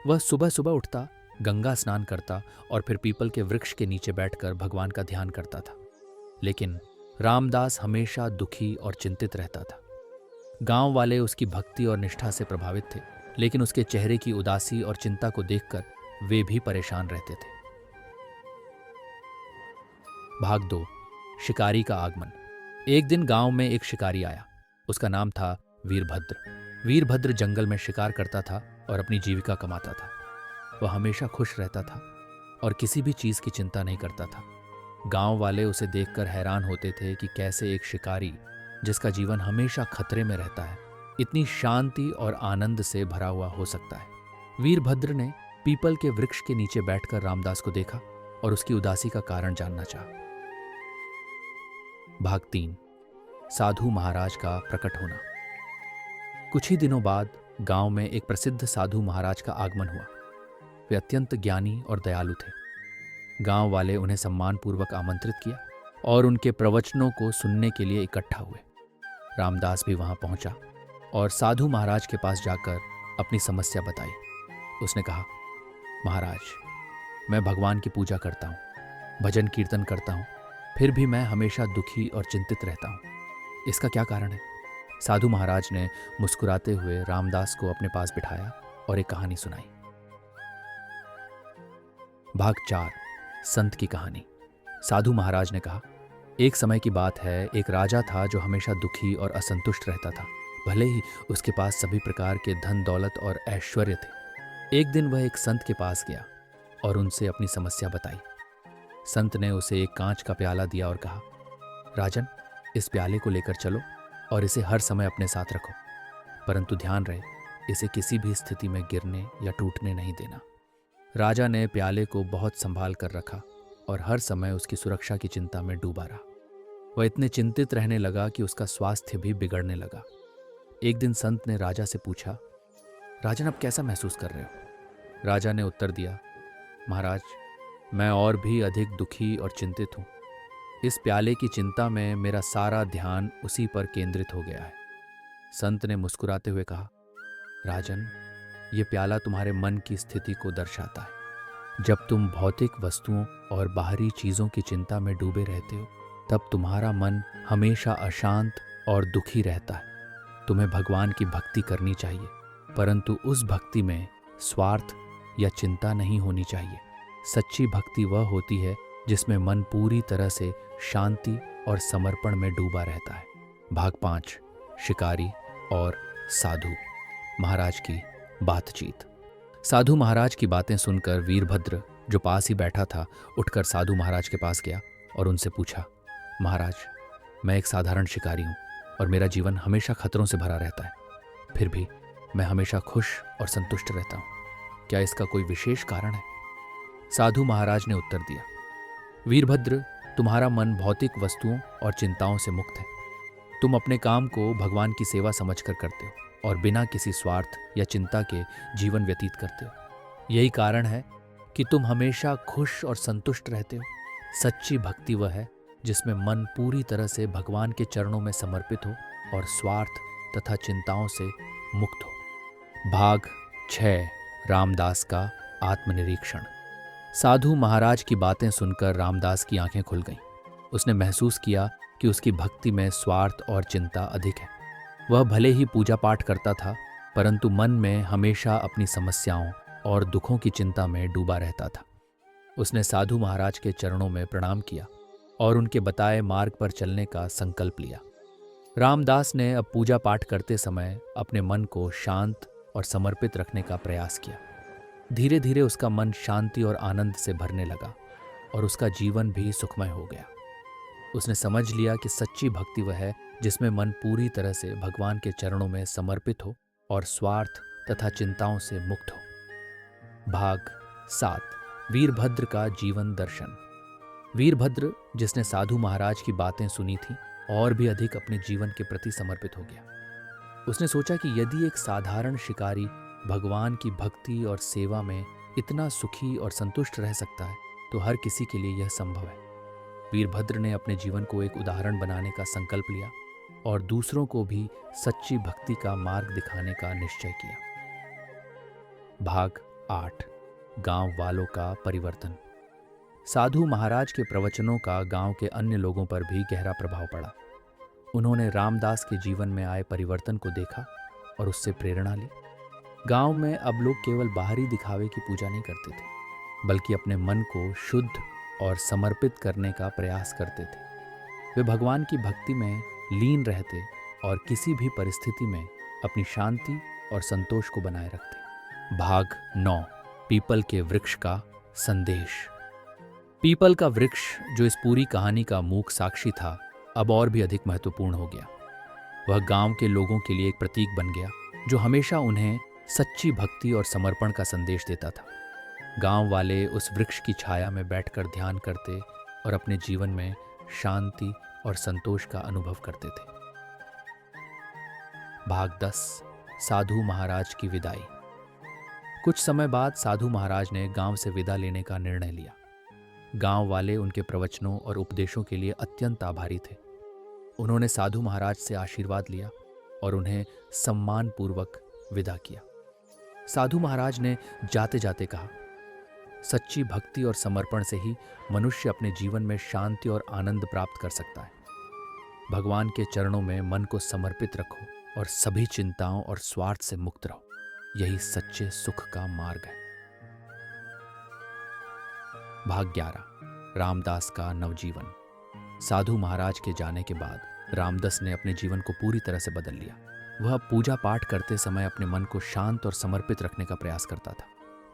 वह सुबह सुबह उठता, गंगा स्नान करता और फिर पीपल के वृक्ष के नीचे बैठकर भगवान का ध्यान करता था। लेकिन रामदास हमेशा दुखी और चिंतित रहता था। गांव वाले उसकी भक्ति और निष्ठा से प्रभावित थे, लेकिन उसके चेहरे की उदासी और चिंता को देखकर वे भी परेशान रहते थे। भाग 2, शिकारी का आगमन। एक दिन गांव में एक शिकारी आया। उसका नाम था वीरभद्र। वीरभद्र जंगल में शिकार करता था और अपनी जीविका कमाता था। वह हमेशा खुश रहता था और किसी भी चीज की चिंता नहीं करता था। गांव वाले उसे देखकर हैरान होते थे कि कैसे एक शिकारी जिसका जीवन हमेशा खतरे में रहता है इतनी शांति और आनंद से भरा हुआ हो सकता है। वीरभद्र ने पीपल के वृक्ष के नीचे बैठकर रामदास को देखा और उसकी उदासी का कारण जानना चाहा। भाग 3, साधु महाराज का प्रकट होना। कुछ ही दिनों बाद गांव में एक प्रसिद्ध साधु महाराज का आगमन हुआ। वे अत्यंत ज्ञानी और दयालु थे। गांव वाले उन्हें सम्मानपूर्वक आमंत्रित किया और उनके प्रवचनों को सुनने के लिए इकट्ठा हुए। रामदास भी वहां पहुंचा और साधु महाराज के पास जाकर अपनी समस्या बताई। उसने कहा, महाराज, मैं भगवान की पूजा करता हूँ, भजन कीर्तन करता हूँ, फिर भी मैं हमेशा दुखी और चिंतित रहता हूँ। इसका क्या कारण है? साधु महाराज ने मुस्कुराते हुए रामदास को अपने पास बिठाया और एक कहानी सुनाई। भाग 4, संत की कहानी। साधु महाराज ने कहा, एक समय की बात है, एक राजा था जो हमेशा दुखी और असंतुष्ट रहता था, भले ही उसके पास सभी प्रकार के धन दौलत और ऐश्वर्य थे। एक दिन वह एक संत के पास गया और उनसे अपनी समस्या बताई। संत ने उसे एक कांच का प्याला दिया और कहा, राजन, इस प्याले को लेकर चलो और इसे हर समय अपने साथ रखो, परंतु ध्यान रहे इसे किसी भी स्थिति में गिरने या टूटने नहीं देना। राजा ने प्याले को बहुत संभाल कर रखा और हर समय उसकी सुरक्षा की चिंता में डूबा रहा। वह इतने चिंतित रहने लगा कि उसका स्वास्थ्य भी बिगड़ने लगा। एक दिन संत ने राजा से पूछा, राजन, अब कैसा महसूस कर रहे हो? राजा ने उत्तर दिया, महाराज, मैं और भी अधिक दुखी और चिंतित हूँ। इस प्याले की चिंता में मेरा सारा ध्यान उसी पर केंद्रित हो गया है। संत ने मुस्कुराते हुए कहा, राजन, ये प्याला तुम्हारे मन की स्थिति को दर्शाता है। जब तुम भौतिक वस्तुओं और बाहरी चीजों की चिंता में डूबे रहते हो, तब तुम्हारा मन हमेशा अशांत और दुखी रहता है। तुम्हें भगवान की भक्ति करनी चाहिए, परंतु उस भक्ति में स्वार्थ या चिंता नहीं होनी चाहिए। सच्ची भक्ति वह होती है जिसमें मन पूरी तरह से शांति और समर्पण में डूबा रहता है। भाग 5, शिकारी और साधु महाराज की बातचीत। साधु महाराज की बातें सुनकर वीरभद्र, जो पास ही बैठा था, उठकर साधु महाराज के पास गया और उनसे पूछा, महाराज, मैं एक साधारण शिकारी हूँ और मेरा जीवन हमेशा खतरों से भरा रहता है, फिर भी मैं हमेशा खुश और संतुष्ट रहता हूँ। क्या इसका कोई विशेष कारण है? साधु महाराज ने उत्तर दिया, वीरभद्र, तुम्हारा मन भौतिक वस्तुओं और चिंताओं से मुक्त है। तुम अपने काम को भगवान की सेवा समझकर करते हो और बिना किसी स्वार्थ या चिंता के जीवन व्यतीत करते हो। यही कारण है कि तुम हमेशा खुश और संतुष्ट रहते हो। सच्ची भक्ति वह है जिसमें मन पूरी तरह से भगवान के चरणों में समर्पित हो और स्वार्थ तथा चिंताओं से मुक्त हो। भाग 6, रामदास का आत्मनिरीक्षण। साधु महाराज की बातें सुनकर रामदास की आंखें खुल गईं। उसने महसूस किया कि उसकी भक्ति में स्वार्थ और चिंता अधिक है। वह भले ही पूजा पाठ करता था, परंतु मन में हमेशा अपनी समस्याओं और दुखों की चिंता में डूबा रहता था। उसने साधु महाराज के चरणों में प्रणाम किया और उनके बताए मार्ग पर चलने का संकल्प लिया। रामदास ने अब पूजा पाठ करते समय अपने मन को शांत और समर्पित रखने का प्रयास किया। धीरे धीरे उसका मन शांति और आनंद से भरने लगा और उसका जीवन भी सुखमय हो गया। उसने समझ लिया कि सच्ची भक्ति वह है जिसमें मन पूरी तरह से भगवान के चरणों में समर्पित हो और स्वार्थ तथा चिंताओं से मुक्त हो। भाग 7। वीरभद्र का जीवन दर्शन। वीरभद्र, जिसने साधु महाराज की बातें सुनी थी, और भी अधिक अपने जीवन के प्रति समर्पित हो गया। उसने सोचा कि यदि एक साधारण शिकारी भगवान की भक्ति और सेवा में इतना सुखी और संतुष्ट रह सकता है, तो हर किसी के लिए यह संभव है। वीरभद्र ने अपने जीवन को एक उदाहरण बनाने का संकल्प लिया और दूसरों को भी सच्ची भक्ति का मार्ग दिखाने का निश्चय किया। भाग 8। गांव वालों का परिवर्तन। साधु महाराज के प्रवचनों का गांव के अन्य लोगों पर भी गहरा प्रभाव पड़ा। उन्होंने रामदास के जीवन में आए परिवर्तन को देखा और उससे प्रेरणा ली। गांव में अब लोग केवल बाहरी दिखावे की पूजा नहीं करते थे, बल्कि अपने मन को शुद्ध और समर्पित करने का प्रयास करते थे। वे भगवान की भक्ति में लीन रहते और किसी भी परिस्थिति में अपनी शांति और संतोष को बनाए रखते। भाग 9। पीपल के वृक्ष का संदेश। पीपल का वृक्ष, जो इस पूरी कहानी का मूक साक्षी था, अब और भी अधिक महत्वपूर्ण हो गया। वह गांव के लोगों के लिए एक प्रतीक बन गया, जो हमेशा उन्हें सच्ची भक्ति और समर्पण का संदेश देता था। गांव वाले उस वृक्ष की छाया में बैठकर ध्यान करते और अपने जीवन में शांति और संतोष का अनुभव करते थे। भाग 10। साधु महाराज की विदाई। कुछ समय बाद साधु महाराज ने गांव से विदा लेने का निर्णय लिया। गांव वाले उनके प्रवचनों और उपदेशों के लिए अत्यंत आभारी थे। उन्होंने साधु महाराज से आशीर्वाद लिया और उन्हें सम्मानपूर्वक विदा किया। साधु महाराज ने जाते जाते कहा, सच्ची भक्ति और समर्पण से ही मनुष्य अपने जीवन में शांति और आनंद प्राप्त कर सकता है। भगवान के चरणों में मन को समर्पित रखो और सभी चिंताओं और स्वार्थ से मुक्त रहो। यही सच्चे सुख का मार्ग है। भाग 11। रामदास का नवजीवन। साधु महाराज के जाने के बाद रामदास ने अपने जीवन को पूरी तरह से बदल लिया। वह पूजा पाठ करते समय अपने मन को शांत और समर्पित रखने का प्रयास करता था।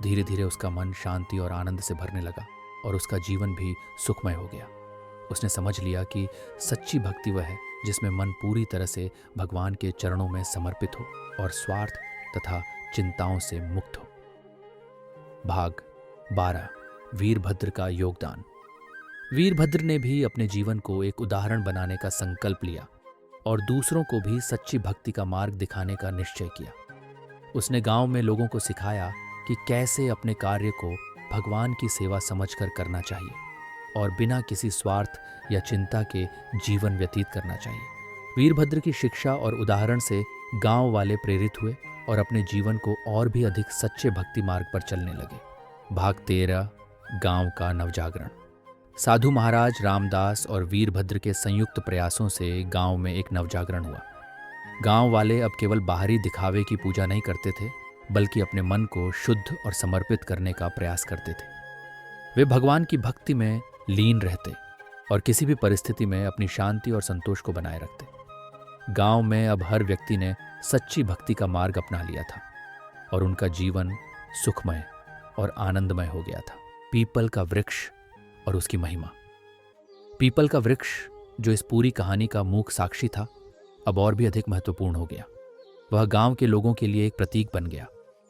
धीरे धीरे उसका मन शांति और आनंद से भरने लगा और उसका जीवन भी सुखमय हो गया। उसने समझ लिया कि सच्ची भक्ति वह है जिसमें मन पूरी तरह से भगवान के चरणों में समर्पित हो और स्वार्थ तथा चिंताओं से मुक्त हो। भाग 12। वीरभद्र का योगदान। वीरभद्र ने भी अपने जीवन को एक उदाहरण बनाने का संकल्प लिया और दूसरों को भी सच्ची भक्ति का मार्ग दिखाने का निश्चय किया। उसने गांव में लोगों को सिखाया कि कैसे अपने कार्य को भगवान की सेवा समझकर करना चाहिए और बिना किसी स्वार्थ या चिंता के जीवन व्यतीत करना चाहिए। वीरभद्र की शिक्षा और उदाहरण से गांव वाले प्रेरित हुए और अपने जीवन को और भी अधिक सच्चे भक्ति मार्ग पर चलने लगे। भाग 13। गांव का नवजागरण। साधु महाराज, रामदास और वीरभद्र के संयुक्त प्रयासों से गांव में एक नवजागरण हुआ। गांव वाले अब केवल बाहरी दिखावे की पूजा नहीं करते थे, बल्कि अपने मन को शुद्ध और समर्पित करने का प्रयास करते थे। वे भगवान की भक्ति में लीन रहते और किसी भी परिस्थिति में अपनी शांति और संतोष को बनाए रखते। गांव में अब हर व्यक्ति ने सच्ची भक्ति का मार्ग अपना लिया था और उनका जीवन सुखमय और आनंदमय हो गया था। पीपल का वृक्ष और उसकी महिमा। पीपल का वृक्ष, जो इस पूरी कहानी का मूक साक्षी था, अब और भी अधिक महत्वपूर्ण हो गया। वह गांव के लोगों के लिए एक प्रतीक बन गया,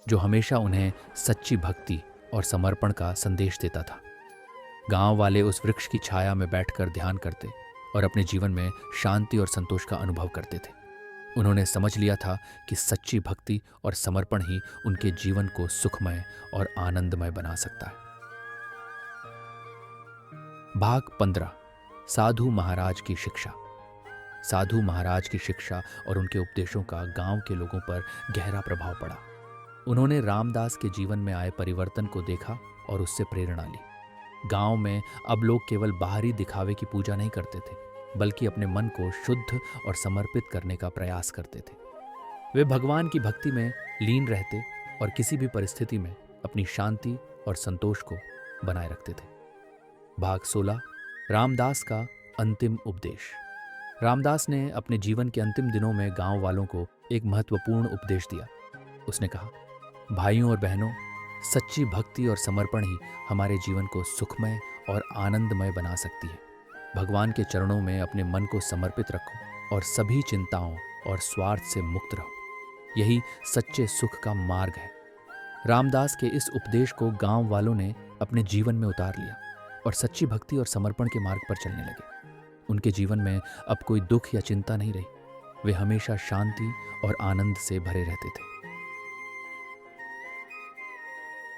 जो हमेशा उन्हें सच्ची भक्ति और समर्पण का संदेश देता था। गांव वाले उस वृक्ष की छाया में बैठकर ध्यान करते और अपने जीवन में शांति और संतोष का अनुभव करते थे। उन्होंने समझ लिया था कि सच्ची भक्ति और समर्पण ही उनके जीवन को सुखमय और आनंदमय बना सकता है। भाग 15। साधु महाराज की शिक्षा। साधु महाराज की शिक्षा और उनके उपदेशों का गांव के लोगों पर गहरा प्रभाव पड़ा। उन्होंने रामदास के जीवन में आए परिवर्तन को देखा और उससे प्रेरणा ली। गांव में अब लोग केवल बाहरी दिखावे की पूजा नहीं करते थे, बल्कि अपने मन को शुद्ध और समर्पित करने का प्रयास करते थे। वे भगवान की भक्ति में लीन रहते और किसी भी परिस्थिति में अपनी शांति और संतोष को बनाए रखते थे। भाग 16 रामदास का अंतिम उपदेश। रामदास ने अपने जीवन के अंतिम दिनों में गांव वालों को एक महत्वपूर्ण उपदेश दिया। उसने कहा, भाइयों और बहनों, सच्ची भक्ति और समर्पण ही हमारे जीवन को सुखमय और आनंदमय बना सकती है। भगवान के चरणों में अपने मन को समर्पित रखो और सभी चिंताओं और स्वार्थ से मुक्त रहो। यही सच्चे सुख का मार्ग है। रामदास के इस उपदेश को गांव वालों ने अपने जीवन में उतार लिया और सच्ची भक्ति और समर्पण के मार्ग पर चलने लगे। उनके जीवन में अब कोई दुख या चिंता नहीं रही। वे हमेशा शांति और आनंद से भरे रहते थे।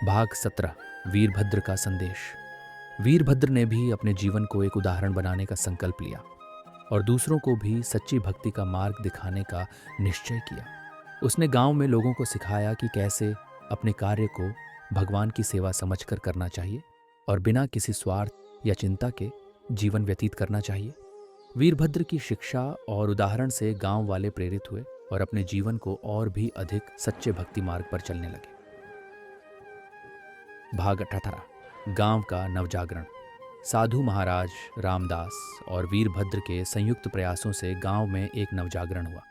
भाग 17 वीरभद्र का संदेश। वीरभद्र ने भी अपने जीवन को एक उदाहरण बनाने का संकल्प लिया और दूसरों को भी सच्ची भक्ति का मार्ग दिखाने का निश्चय किया। उसने गांव में लोगों को सिखाया कि कैसे अपने कार्य को भगवान की सेवा समझकर करना चाहिए और बिना किसी स्वार्थ या चिंता के जीवन व्यतीत करना चाहिए। वीरभद्र की शिक्षा और उदाहरण से गांव वाले प्रेरित हुए और अपने जीवन को और भी अधिक सच्चे भक्ति मार्ग पर चलने लगे। भाग 18 गांव का नवजागरण। साधु महाराज रामदास और वीरभद्र के संयुक्त प्रयासों से गांव में एक नवजागरण हुआ।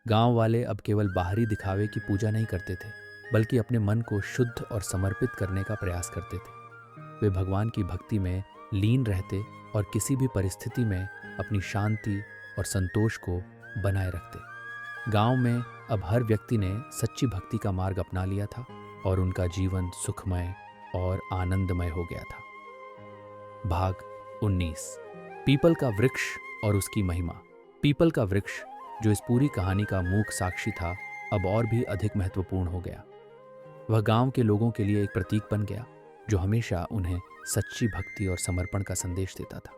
गांव वाले अब केवल बाहरी दिखावे की पूजा नहीं करते थे, बल्कि अपने मन को शुद्ध और समर्पित करने का प्रयास करते थे। वे भगवान की भक्ति में लीन रहते और किसी भी परिस्थिति में अपनी शांति और संतोष को बनाए रखते। गांव में अब हर व्यक्ति ने सच्ची भक्ति का मार्ग अपना लिया था और उनका जीवन सुखमय और आनंदमय हो गया था। भाग 19 पीपल का वृक्ष और उसकी महिमा। पीपल का वृक्ष, जो इस पूरी कहानी का मूक साक्षी था, अब और भी अधिक महत्वपूर्ण हो गया। वह गांव के लोगों के लिए एक प्रतीक बन गया, जो हमेशा उन्हें सच्ची भक्ति और समर्पण का संदेश देता था।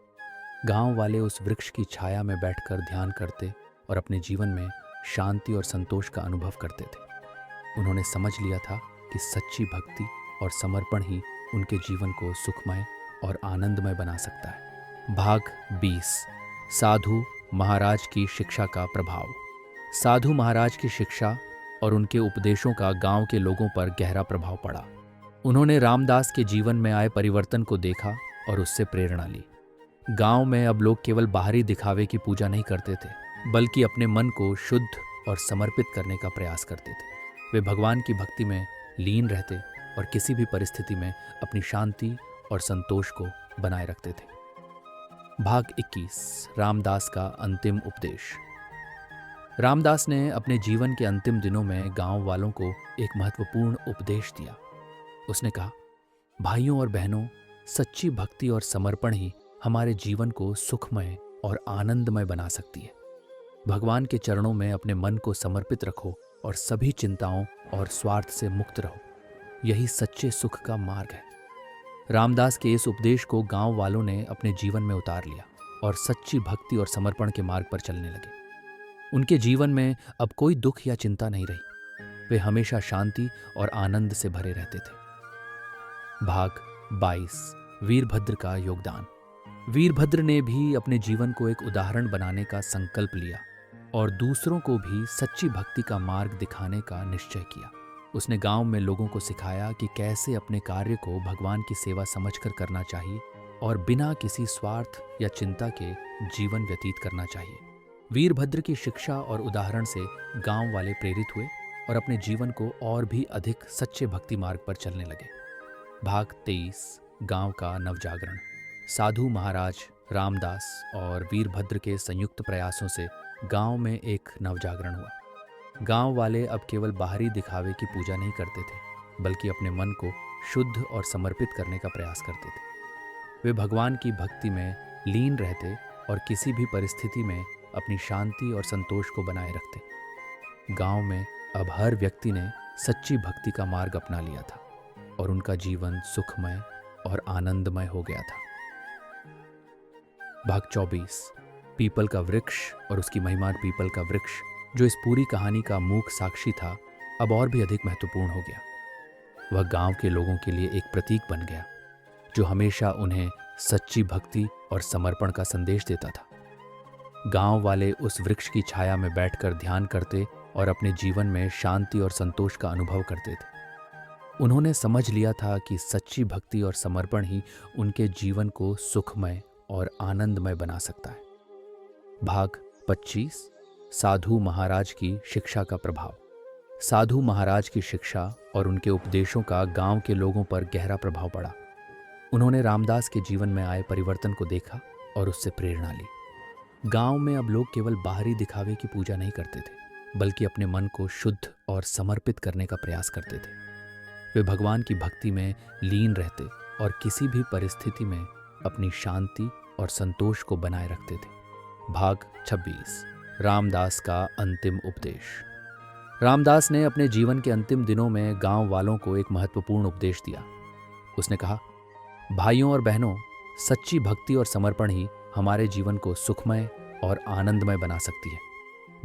गांव वाले उस वृक्ष की छाया में बैठकर ध्यान करते और अपने जीवन में शांति और संतोष का अनुभव करते थे। उन्होंने समझ लिया था कि सच्ची भक्ति और समर्पण ही उनके जीवन को सुखमय और आनंदमय बना सकता है। भाग 20 साधु महाराज की शिक्षा का प्रभाव। साधु महाराज की शिक्षा और उनके उपदेशों का गांव के लोगों पर गहरा प्रभाव पड़ा। उन्होंने रामदास के जीवन में आए परिवर्तन को देखा और उससे प्रेरणा ली। गांव में अब लोग केवल बाहरी दिखावे की पूजा नहीं करते थे, बल्कि अपने मन को शुद्ध और समर्पित करने का प्रयास करते थे। वे भगवान की भक्ति में लीन रहते और किसी भी परिस्थिति में अपनी शांति और संतोष को बनाए रखते थे। भाग 21 रामदास का अंतिम उपदेश। रामदास ने अपने जीवन के अंतिम दिनों में गांव वालों को एक महत्वपूर्ण उपदेश दिया। उसने कहा, भाइयों और बहनों, सच्ची भक्ति और समर्पण ही हमारे जीवन को सुखमय और आनंदमय बना सकती है। भगवान के चरणों में अपने मन को समर्पित रखो और सभी चिंताओं और स्वार्थ से मुक्त रहो। यही सच्चे सुख का मार्ग है। रामदास के इस उपदेश को गांव वालों ने अपने जीवन में उतार लिया और सच्ची भक्ति और समर्पण के मार्ग पर चलने लगे। उनके जीवन में अब कोई दुख या चिंता नहीं रही। वे हमेशा शांति और आनंद से भरे रहते थे। भाग 22 वीरभद्र का योगदान। वीरभद्र ने भी अपने जीवन को एक उदाहरण बनाने का संकल्प लिया और दूसरों को भी सच्ची भक्ति का मार्ग दिखाने का निश्चय किया। उसने गांव में लोगों को सिखाया कि कैसे अपने कार्य को भगवान की सेवा समझकर करना चाहिए और बिना किसी स्वार्थ या चिंता के जीवन व्यतीत करना चाहिए। वीरभद्र की शिक्षा और उदाहरण से गांव वाले प्रेरित हुए और अपने जीवन को और भी अधिक सच्चे भक्ति मार्ग पर चलने लगे। भाग 23 गांव का नवजागरण। साधु महाराज रामदास और वीरभद्र के संयुक्त प्रयासों से गांव में एक नवजागरण हुआ। गांव वाले अब केवल बाहरी दिखावे की पूजा नहीं करते थे, बल्कि अपने मन को शुद्ध और समर्पित करने का प्रयास करते थे। वे भगवान की भक्ति में लीन रहते और किसी भी परिस्थिति में अपनी शांति और संतोष को बनाए रखते। गांव में अब हर व्यक्ति ने सच्ची भक्ति का मार्ग अपना लिया था और उनका जीवन सुखमय और आनंदमय हो गया था। भाग 24 पीपल का वृक्ष और उसकी महिमा। पीपल का वृक्ष, जो इस पूरी कहानी का मूक साक्षी था, अब और भी अधिक महत्वपूर्ण हो गया। वह गांव के लोगों के लिए एक प्रतीक बन गया, जो हमेशा उन्हें सच्ची भक्ति और समर्पण का संदेश देता था। गांव वाले उस वृक्ष की छाया में बैठकर ध्यान करते और अपने जीवन में शांति और संतोष का अनुभव करते थे। उन्होंने समझ लिया था कि सच्ची भक्ति और समर्पण ही उनके जीवन को सुखमय और आनंदमय बना सकता है। भाग 25। साधु महाराज की शिक्षा का प्रभाव। साधु महाराज की शिक्षा और उनके उपदेशों का गांव के लोगों पर गहरा प्रभाव पड़ा। उन्होंने रामदास के जीवन में आए परिवर्तन को देखा और उससे प्रेरणा ली। गांव में अब लोग केवल बाहरी दिखावे की पूजा नहीं करते थे, बल्कि अपने मन को शुद्ध और समर्पित करने का प्रयास करते थे। वे भगवान की भक्ति में लीन रहते और किसी भी परिस्थिति में अपनी शांति और संतोष को बनाए रखते थे। भाग 26। रामदास का अंतिम उपदेश। रामदास ने अपने जीवन के अंतिम दिनों में गांव वालों को एक महत्वपूर्ण उपदेश दिया। उसने कहा, भाइयों और बहनों, सच्ची भक्ति और समर्पण ही हमारे जीवन को सुखमय और आनंदमय बना सकती है।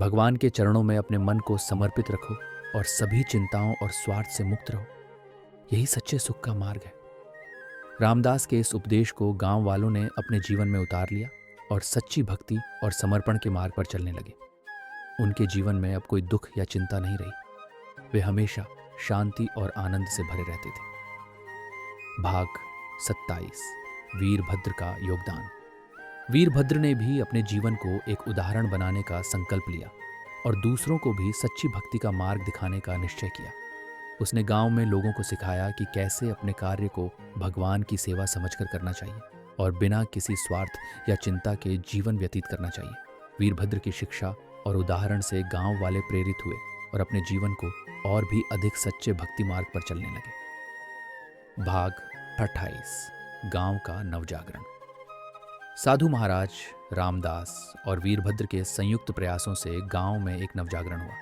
भगवान के चरणों में अपने मन को समर्पित रखो और सभी चिंताओं और स्वार्थ से मुक्त रहो। यही सच्चे सुख का मार्ग है। रामदास के इस उपदेश को गांव वालों ने अपने जीवन में उतार लिया और सच्ची भक्ति और समर्पण के मार्ग पर चलने लगे। उनके जीवन में अब कोई दुख या चिंता नहीं रही। वे हमेशा शांति और आनंद से भरे रहते थे। भाग 27। वीरभद्र का योगदान। वीरभद्र ने भी अपने जीवन को एक उदाहरण बनाने का संकल्प लिया और दूसरों को भी सच्ची भक्ति का मार्ग दिखाने का निश्चय किया। उसने गांव में लोगों को सिखाया कि कैसे अपने कार्य को भगवान की सेवा समझकर करना चाहिए और बिना किसी स्वार्थ या चिंता के जीवन व्यतीत करना चाहिए। वीरभद्र की शिक्षा और उदाहरण से गांव वाले प्रेरित हुए और अपने जीवन को और भी अधिक सच्चे भक्ति मार्ग पर चलने लगे। भाग 28। गांव का नवजागरण। साधु महाराज, रामदास और वीरभद्र के संयुक्त प्रयासों से गांव में एक नवजागरण हुआ।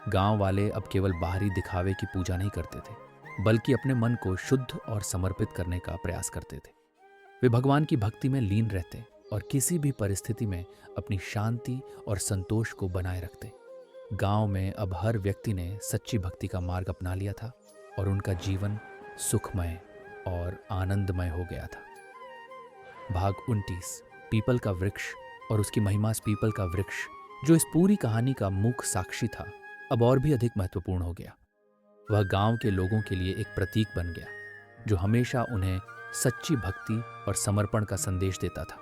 गांव वाले अब केवल बाहरी दिखावे की पूजा नहीं करते थे, बल्कि अपने मन को शुद्ध और समर्पित करने का प्रयास करते थे। वे भगवान की भक्ति में लीन रहते और किसी भी परिस्थिति में अपनी शांति और संतोष को बनाए रखते। गांव में अब हर व्यक्ति ने सच्ची भक्ति का मार्ग अपना लिया था और उनका जीवन सुखमय और आनंदमय हो गया था। भाग 29। पीपल का वृक्ष और उसकी महिमा। पीपल का वृक्ष, जो इस पूरी कहानी का मूक साक्षी था, अब और भी अधिक महत्वपूर्ण हो गया। वह गांव के लोगों के लिए एक प्रतीक बन गया, जो हमेशा उन्हें सच्ची भक्ति और समर्पण का संदेश देता था।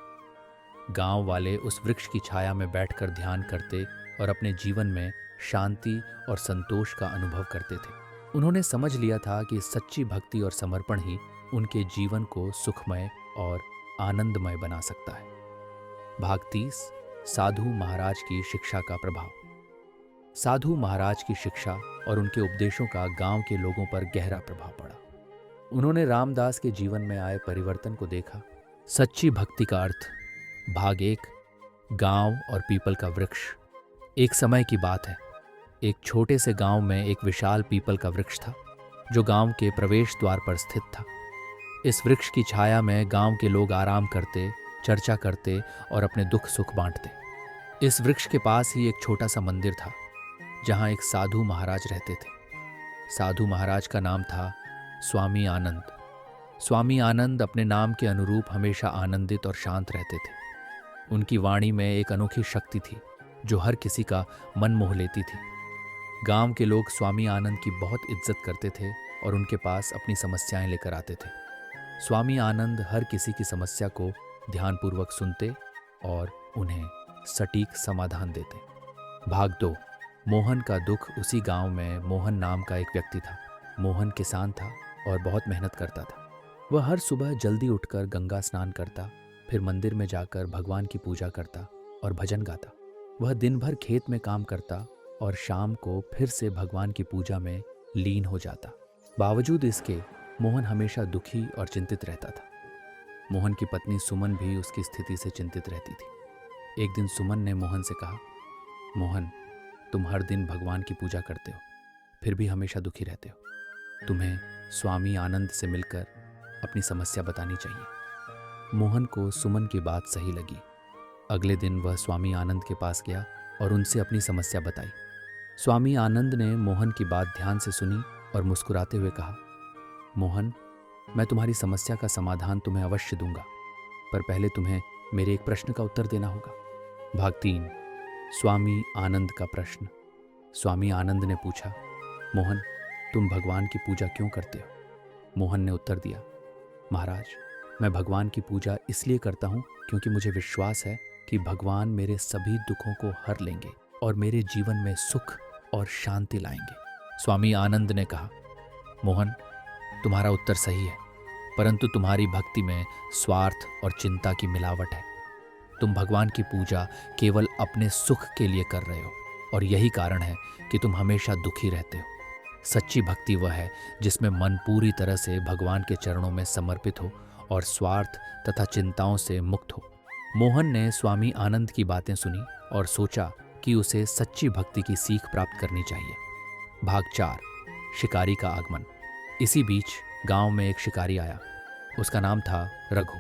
गांव वाले उस वृक्ष की छाया में बैठकर ध्यान करते और अपने जीवन में शांति और संतोष का अनुभव करते थे। उन्होंने समझ लिया था कि सच्ची भक्ति और समर्पण ही उनके जीवन को सुखमय और आनंदमय बना सकता है। भाग 30। साधु महाराज की शिक्षा का प्रभाव। साधु महाराज की शिक्षा और उनके उपदेशों का गांव के लोगों पर गहरा प्रभाव पड़ा। उन्होंने रामदास के जीवन में आए परिवर्तन को देखा। सच्ची भक्ति का अर्थ। भाग 1। गांव और पीपल का वृक्ष। एक समय की बात है। एक छोटे से गांव में एक विशाल पीपल का वृक्ष था, जो गांव के प्रवेश द्वार पर स्थित था। इस वृक्ष की छाया में गांव के लोग आराम करते, चर्चा करते और अपने दुख सुख बांटते। इस वृक्ष के पास ही एक छोटा सा मंदिर था, जहां एक साधु महाराज रहते थे। साधु महाराज का नाम था स्वामी आनंद। स्वामी आनंद अपने नाम के अनुरूप हमेशा आनंदित और शांत रहते थे। उनकी वाणी में एक अनोखी शक्ति थी, जो हर किसी का मन मोह लेती थी। गांव के लोग स्वामी आनंद की बहुत इज्जत करते थे और उनके पास अपनी समस्याएं लेकर आते थे। स्वामी आनंद हर किसी की समस्या को ध्यानपूर्वक सुनते और उन्हें सटीक समाधान देते। भाग 2। मोहन का दुख। उसी गांव में मोहन नाम का एक व्यक्ति था। मोहन किसान था और बहुत मेहनत करता था। वह हर सुबह जल्दी उठकर गंगा स्नान करता, फिर मंदिर में जाकर भगवान की पूजा करता और भजन गाता। वह दिन भर खेत में काम करता और शाम को फिर से भगवान की पूजा में लीन हो जाता। बावजूद इसके मोहन हमेशा दुखी और चिंतित रहता था। मोहन की पत्नी सुमन भी उसकी स्थिति से चिंतित रहती थी। एक दिन सुमन ने मोहन से कहा, मोहन, तुम हर दिन भगवान की पूजा करते हो, फिर भी हमेशा दुखी रहते हो। तुम्हें स्वामी आनंद से मिलकर अपनी समस्या बतानी चाहिए। मोहन को सुमन की बात सही लगी। अगले दिन वह स्वामी आनंद के पास गया और उनसे अपनी समस्या बताई। स्वामी आनंद ने मोहन की बात ध्यान से सुनी और मुस्कुराते हुए कहा, मोहन, मैं तुम्हारी समस्या का समाधान तुम्हें अवश्य दूंगा, पर पहले तुम्हें मेरे एक प्रश्न का उत्तर देना होगा। भाग 3। स्वामी आनंद का प्रश्न। स्वामी आनंद ने पूछा, मोहन, तुम भगवान की पूजा क्यों करते हो? मोहन ने उत्तर दिया, महाराज, मैं भगवान की पूजा इसलिए करता हूँ क्योंकि मुझे विश्वास है कि भगवान मेरे सभी दुखों को हर लेंगे और मेरे जीवन में सुख और शांति लाएंगे। स्वामी आनंद ने कहा, मोहन, तुम्हारा उत्तर सही है, परंतु तुम्हारी भक्ति में स्वार्थ और चिंता की मिलावट है। तुम भगवान की पूजा केवल अपने सुख के लिए कर रहे हो और यही कारण है कि तुम हमेशा दुखी रहते हो। सच्ची भक्ति वह है जिसमें मन पूरी तरह से भगवान के चरणों में समर्पित हो और स्वार्थ तथा चिंताओं से मुक्त हो। मोहन ने स्वामी आनंद की बातें सुनी और सोचा कि उसे सच्ची भक्ति की सीख प्राप्त करनी चाहिए। भाग 4। शिकारी का आगमन। इसी बीच गांव में एक शिकारी आया। उसका नाम था रघु।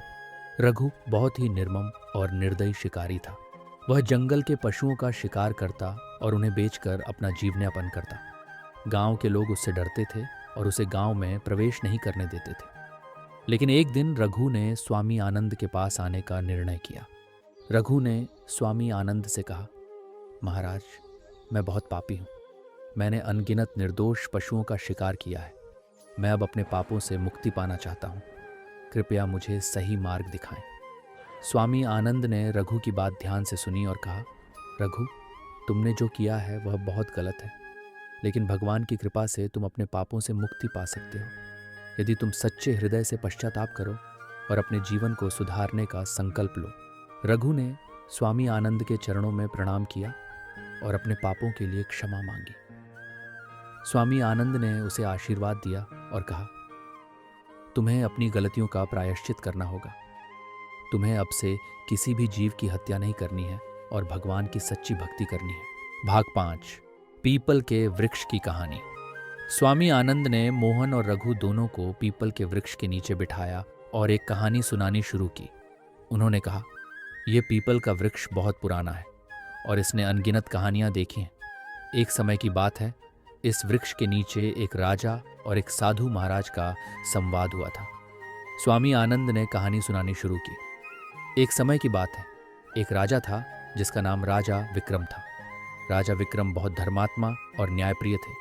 रघु बहुत ही निर्मम और निर्दयी शिकारी था। वह जंगल के पशुओं का शिकार करता और उन्हें बेचकर अपना जीवनयापन करता। गांव के लोग उससे डरते थे और उसे गांव में प्रवेश नहीं करने देते थे। लेकिन एक दिन रघु ने स्वामी आनंद के पास आने का निर्णय किया। रघु ने स्वामी आनंद से कहा, महाराज, मैं बहुत पापी हूँ। मैंने अनगिनत निर्दोष पशुओं का शिकार किया है। मैं अब अपने पापों से मुक्ति पाना चाहता हूँ। कृपया मुझे सही मार्ग दिखाएं। स्वामी आनंद ने रघु की बात ध्यान से सुनी और कहा, रघु, तुमने जो किया है वह बहुत गलत है, लेकिन भगवान की कृपा से तुम अपने पापों से मुक्ति पा सकते हो यदि तुम सच्चे हृदय से पश्चाताप करो और अपने जीवन को सुधारने का संकल्प लो। रघु ने स्वामी आनंद के चरणों में प्रणाम किया और अपने पापों के लिए क्षमा मांगी। स्वामी आनंद ने उसे आशीर्वाद दिया और कहा, तुम्हें अपनी गलतियों का प्रायश्चित करना होगा। तुम्हें अब से किसी भी जीव की हत्या नहीं करनी है और भगवान की सच्ची भक्ति करनी है। भाग 5। पीपल के वृक्ष की कहानी। स्वामी आनंद ने मोहन और रघु दोनों को पीपल के वृक्ष के नीचे बिठाया और एक कहानी सुनानी शुरू की। उन्होंने कहा, यह पीपल का वृक्ष बहुत पुराना है और इसने अनगिनत कहानियां देखी हैं। एक समय की बात है, इस वृक्ष के नीचे एक राजा और एक साधु महाराज का संवाद हुआ था। स्वामी आनंद ने कहानी सुनानी शुरू की। एक समय की बात है, एक राजा था जिसका नाम राजा विक्रम था। राजा विक्रम बहुत धर्मात्मा और न्यायप्रिय थे,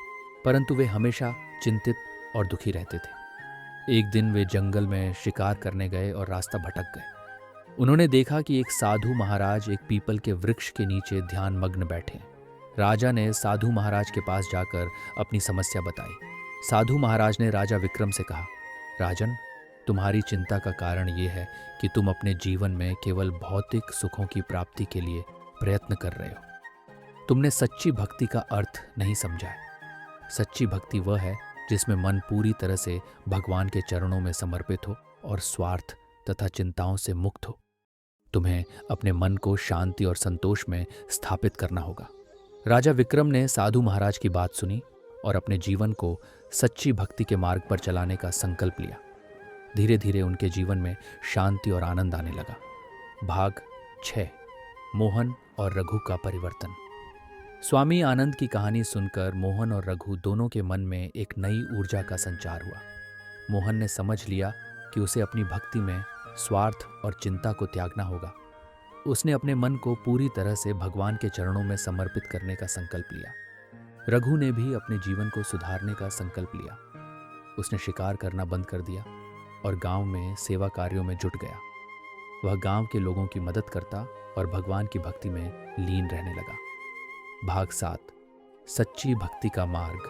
परंतु वे हमेशा चिंतित और दुखी रहते थे। एक दिन वे जंगल में शिकार करने गए और रास्ता भटक गए। उन्होंने देखा कि एक साधु महाराज एक पीपल के वृक्ष के नीचे ध्यान मग्न बैठे। राजा ने साधु महाराज के पास जाकर अपनी समस्या बताई। साधु महाराज ने राजा विक्रम से कहा, राजन, तुम्हारी चिंता का कारण ये है कि तुम अपने जीवन में केवल भौतिक सुखों की प्राप्ति के लिए प्रयत्न कर रहे हो। तुमने सच्ची भक्ति का अर्थ नहीं समझा है। सच्ची भक्ति वह है जिसमें मन पूरी तरह से भगवान के चरणों में समर्पित हो और स्वार्थ तथा चिंताओं से मुक्त हो। तुम्हें अपने मन को शांति और संतोष में स्थापित करना होगा। राजा विक्रम ने साधु महाराज की बात सुनी और अपने जीवन को सच्ची भक्ति के मार्ग पर चलाने का संकल्प लिया। धीरे धीरे उनके जीवन में शांति और आनंद आने लगा। भाग 6। मोहन और रघु का परिवर्तन। स्वामी आनंद की कहानी सुनकर मोहन और रघु दोनों के मन में एक नई ऊर्जा का संचार हुआ। मोहन ने समझ लिया कि उसे अपनी भक्ति में स्वार्थ और चिंता को त्यागना होगा। उसने अपने मन को पूरी तरह से भगवान के चरणों में समर्पित करने का संकल्प लिया। रघु ने भी अपने जीवन को सुधारने का संकल्प लिया। उसने शिकार करना बंद कर दिया और गांव में सेवा कार्यों में जुट गया। वह गांव के लोगों की मदद करता और भगवान की भक्ति में लीन रहने लगा। भाग 7। सच्ची भक्ति का मार्ग।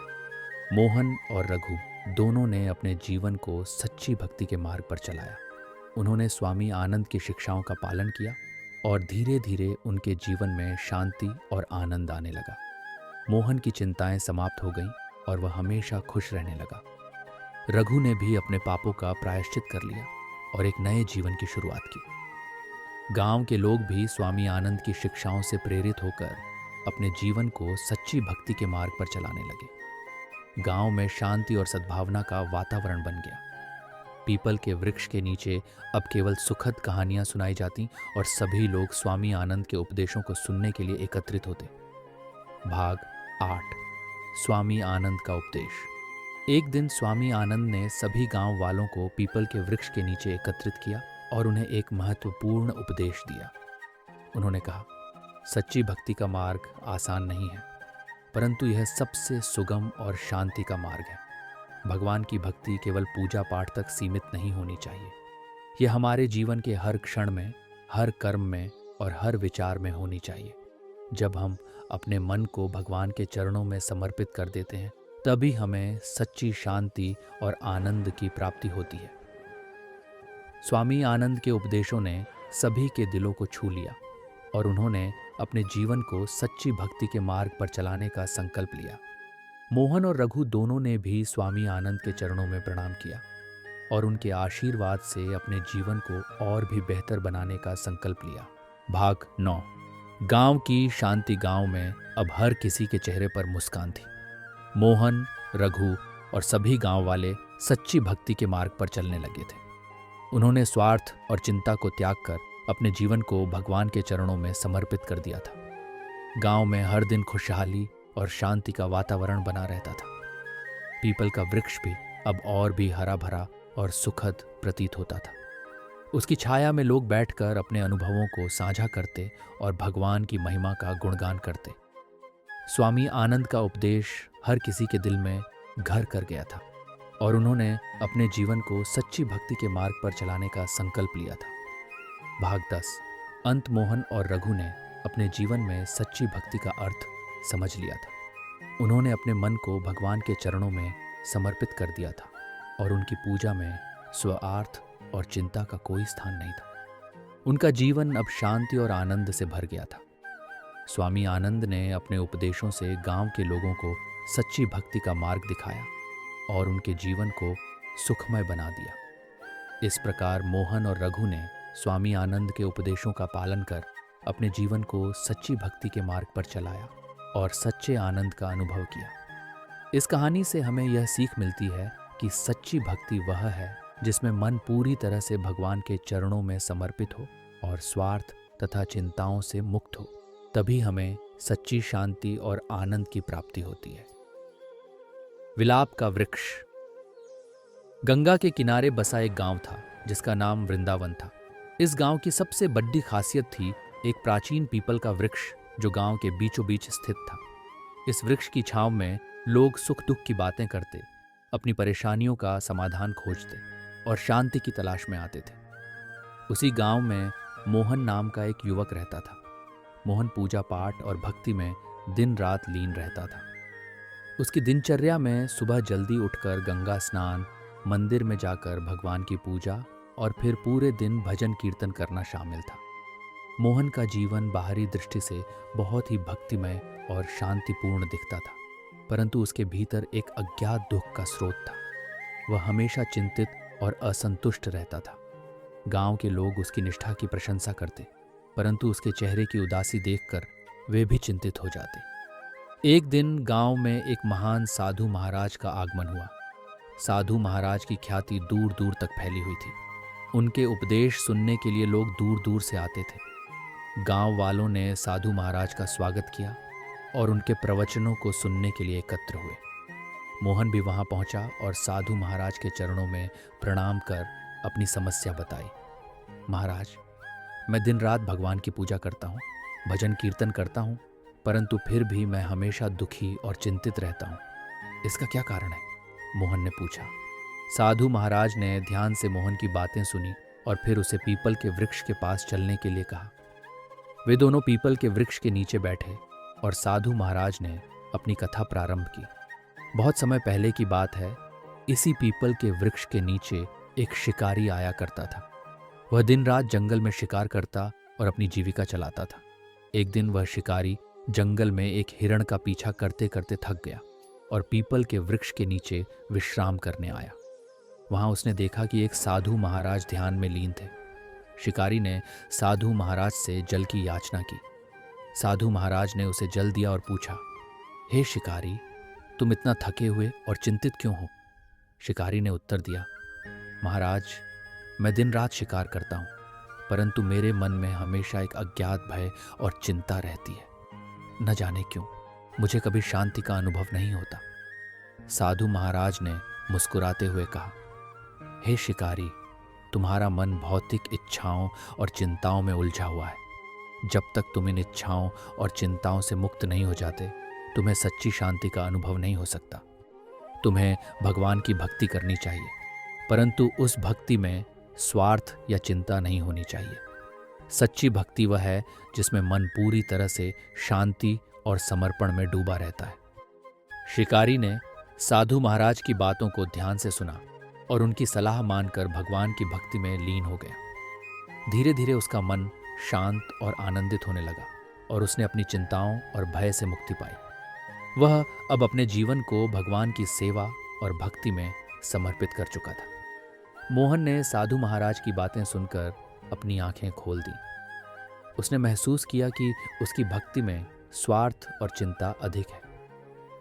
मोहन और रघु दोनों ने अपने जीवन को सच्ची भक्ति के मार्ग पर चलाया। उन्होंने स्वामी आनंद की शिक्षाओं का पालन किया और धीरे धीरे उनके जीवन में शांति और आनंद आने लगा। मोहन की चिंताएं समाप्त हो गईं और वह हमेशा खुश रहने लगा। रघु ने भी अपने पापों का प्रायश्चित कर लिया और एक नए जीवन की शुरुआत की। गांव के लोग भी स्वामी आनंद की शिक्षाओं से प्रेरित होकर अपने जीवन को सच्ची भक्ति के मार्ग पर चलाने लगे। गांव में शांति और सद्भावना का वातावरण बन गया। पीपल के वृक्ष के नीचे अब केवल सुखद कहानियां सुनाई जाती और सभी लोग स्वामी आनंद के उपदेशों को सुनने के लिए एकत्रित होते। भाग 8। स्वामी आनंद का उपदेश। एक दिन स्वामी आनंद ने सभी गांव वालों को पीपल के वृक्ष के नीचे एकत्रित किया और उन्हें एक महत्वपूर्ण उपदेश दिया। उन्होंने कहा, सच्ची भक्ति का मार्ग आसान नहीं है, परंतु यह सबसे सुगम और शांति का मार्ग है। भगवान की भक्ति केवल पूजा पाठ तक सीमित नहीं होनी चाहिए। यह हमारे जीवन के हर क्षण में, हर कर्म में और हर विचार में होनी चाहिए। जब हम अपने मन को भगवान के चरणों में समर्पित कर देते हैं, तभी हमें सच्ची शांति और आनंद की प्राप्ति होती है। स्वामी आनंद के उपदेशों ने सभी के दिलों को छू लिया और उन्होंने अपने जीवन को सच्ची भक्ति के मार्ग पर चलाने का संकल्प लिया। मोहन और रघु दोनों ने भी स्वामी आनंद के चरणों में प्रणाम किया और उनके आशीर्वाद से अपने जीवन को और भी बेहतर बनाने का संकल्प लिया। भाग 9। गांव की शांति। गांव में अब हर किसी के चेहरे पर मुस्कान थी। मोहन, रघु और सभी गांव वाले सच्ची भक्ति के मार्ग पर चलने लगे थे। उन्होंने स्वार्थ और चिंता को त्याग कर अपने जीवन को भगवान के चरणों में समर्पित कर दिया था। गांव में हर दिन खुशहाली और शांति का वातावरण बना रहता था। पीपल का वृक्ष भी अब और भी हरा भरा और सुखद प्रतीत होता था। उसकी छाया में लोग बैठकर अपने अनुभवों को साझा करते और भगवान की महिमा का गुणगान करते। स्वामी आनंद का उपदेश हर किसी के दिल में घर कर गया था और उन्होंने अपने जीवन को सच्ची भक्ति के मार्ग पर चलाने का संकल्प लिया था। भाग 10। अंत। मोहन और रघु ने अपने जीवन में सच्ची भक्ति का अर्थ समझ लिया था। उन्होंने अपने मन को भगवान के चरणों में समर्पित कर दिया था और उनकी पूजा में स्वार्थ और चिंता का कोई स्थान नहीं था। उनका जीवन अब शांति और आनंद से भर गया था। स्वामी आनंद ने अपने उपदेशों से गांव के लोगों को सच्ची भक्ति का मार्ग दिखाया और उनके जीवन को सुखमय बना दिया। इस प्रकार मोहन और रघु ने स्वामी आनंद के उपदेशों का पालन कर अपने जीवन को सच्ची भक्ति के मार्ग पर चलाया और सच्चे आनंद का अनुभव किया। इस कहानी से हमें यह सीख मिलती है कि सच्ची भक्ति वह है जिसमें मन पूरी तरह से भगवान के चरणों में समर्पित हो और स्वार्थ तथा चिंताओं से मुक्त हो। तभी हमें सच्ची शांति और आनंद की प्राप्ति होती है। विलाप का वृक्ष। गंगा के किनारे बसा एक गांव था जिसका नाम वृंदावन था। इस गांव की सबसे बड़ी खासियत थी एक प्राचीन पीपल का वृक्ष जो गांव के बीचों बीच स्थित था। इस वृक्ष की छांव में लोग सुख दुख की बातें करते, अपनी परेशानियों का समाधान खोजते और शांति की तलाश में आते थे। उसी गांव में मोहन नाम का एक युवक रहता था। मोहन पूजा पाठ और भक्ति में दिन रात लीन रहता था। उसकी दिनचर्या में सुबह जल्दी उठकर गंगा स्नान, मंदिर में जाकर भगवान की पूजा और फिर पूरे दिन भजन कीर्तन करना शामिल था। मोहन का जीवन बाहरी दृष्टि से बहुत ही भक्तिमय और शांतिपूर्ण दिखता था, परंतु उसके भीतर एक अज्ञात दुख का स्रोत था। वह हमेशा चिंतित और असंतुष्ट रहता था। गांव के लोग उसकी निष्ठा की प्रशंसा करते, परंतु उसके चेहरे की उदासी देखकर वे भी चिंतित हो जाते। एक दिन गांव में एक महान साधु महाराज का आगमन हुआ। साधु महाराज की ख्याति दूर दूर तक फैली हुई थी। उनके उपदेश सुनने के लिए लोग दूर दूर से आते थे। गांव वालों ने साधु महाराज का स्वागत किया और उनके प्रवचनों को सुनने के लिए एकत्र हुए। मोहन भी वहां पहुंचा और साधु महाराज के चरणों में प्रणाम कर अपनी समस्या बताई। महाराज, मैं दिन रात भगवान की पूजा करता हूँ, भजन कीर्तन करता हूँ, परंतु फिर भी मैं हमेशा दुखी और चिंतित रहता हूँ। इसका क्या कारण है? मोहन ने पूछा। साधु महाराज ने ध्यान से मोहन की बातें सुनी और फिर उसे पीपल के वृक्ष के पास चलने के लिए कहा। वे दोनों पीपल के वृक्ष के नीचे बैठे और साधु महाराज ने अपनी कथा प्रारंभ की। बहुत समय पहले की बात है। इसी पीपल के वृक्ष के नीचे एक शिकारी आया करता था। वह दिन रात जंगल में शिकार करता और अपनी जीविका चलाता था। एक दिन वह शिकारी जंगल में एक हिरण का पीछा करते करते थक गया और पीपल के वृक्ष के नीचे विश्राम करने आया। वहां उसने देखा कि एक साधु महाराज ध्यान में लीन थे। शिकारी ने साधु महाराज से जल की याचना की। साधु महाराज ने उसे जल दिया और पूछा, हे शिकारी, तुम इतना थके हुए और चिंतित क्यों हो? शिकारी ने उत्तर दिया, महाराज, मैं दिन रात शिकार करता हूँ, परंतु मेरे मन में हमेशा एक अज्ञात भय और चिंता रहती है। न जाने क्यों मुझे कभी शांति का अनुभव नहीं होता। साधु महाराज ने मुस्कुराते हुए कहा, हे शिकारी, तुम्हारा मन भौतिक इच्छाओं और चिंताओं में उलझा हुआ है। जब तक तुम इन इच्छाओं और चिंताओं से मुक्त नहीं हो जाते, तुम्हें सच्ची शांति का अनुभव नहीं हो सकता। तुम्हें भगवान की भक्ति करनी चाहिए, परंतु उस भक्ति में स्वार्थ या चिंता नहीं होनी चाहिए। सच्ची भक्ति वह है जिसमें मन पूरी तरह से शांति और समर्पण में डूबा रहता है। शिकारी ने साधु महाराज की बातों को ध्यान से सुना और उनकी सलाह मानकर भगवान की भक्ति में लीन हो गया। धीरे धीरे उसका मन शांत और आनंदित होने लगा और उसने अपनी चिंताओं और भय से मुक्ति पाई। वह अब अपने जीवन को भगवान की सेवा और भक्ति में समर्पित कर चुका था। मोहन ने साधु महाराज की बातें सुनकर अपनी आंखें खोल दी। उसने महसूस किया कि उसकी भक्ति में स्वार्थ और चिंता अधिक है।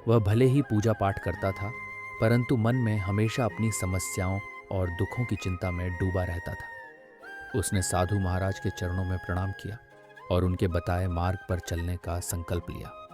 वह भले ही पूजा पाठ करता था, परंतु मन में हमेशा अपनी समस्याओं और दुखों की चिंता में डूबा रहता था। उसने साधु महाराज के चरणों में प्रणाम किया और उनके बताए मार्ग पर चलने का संकल्प लिया।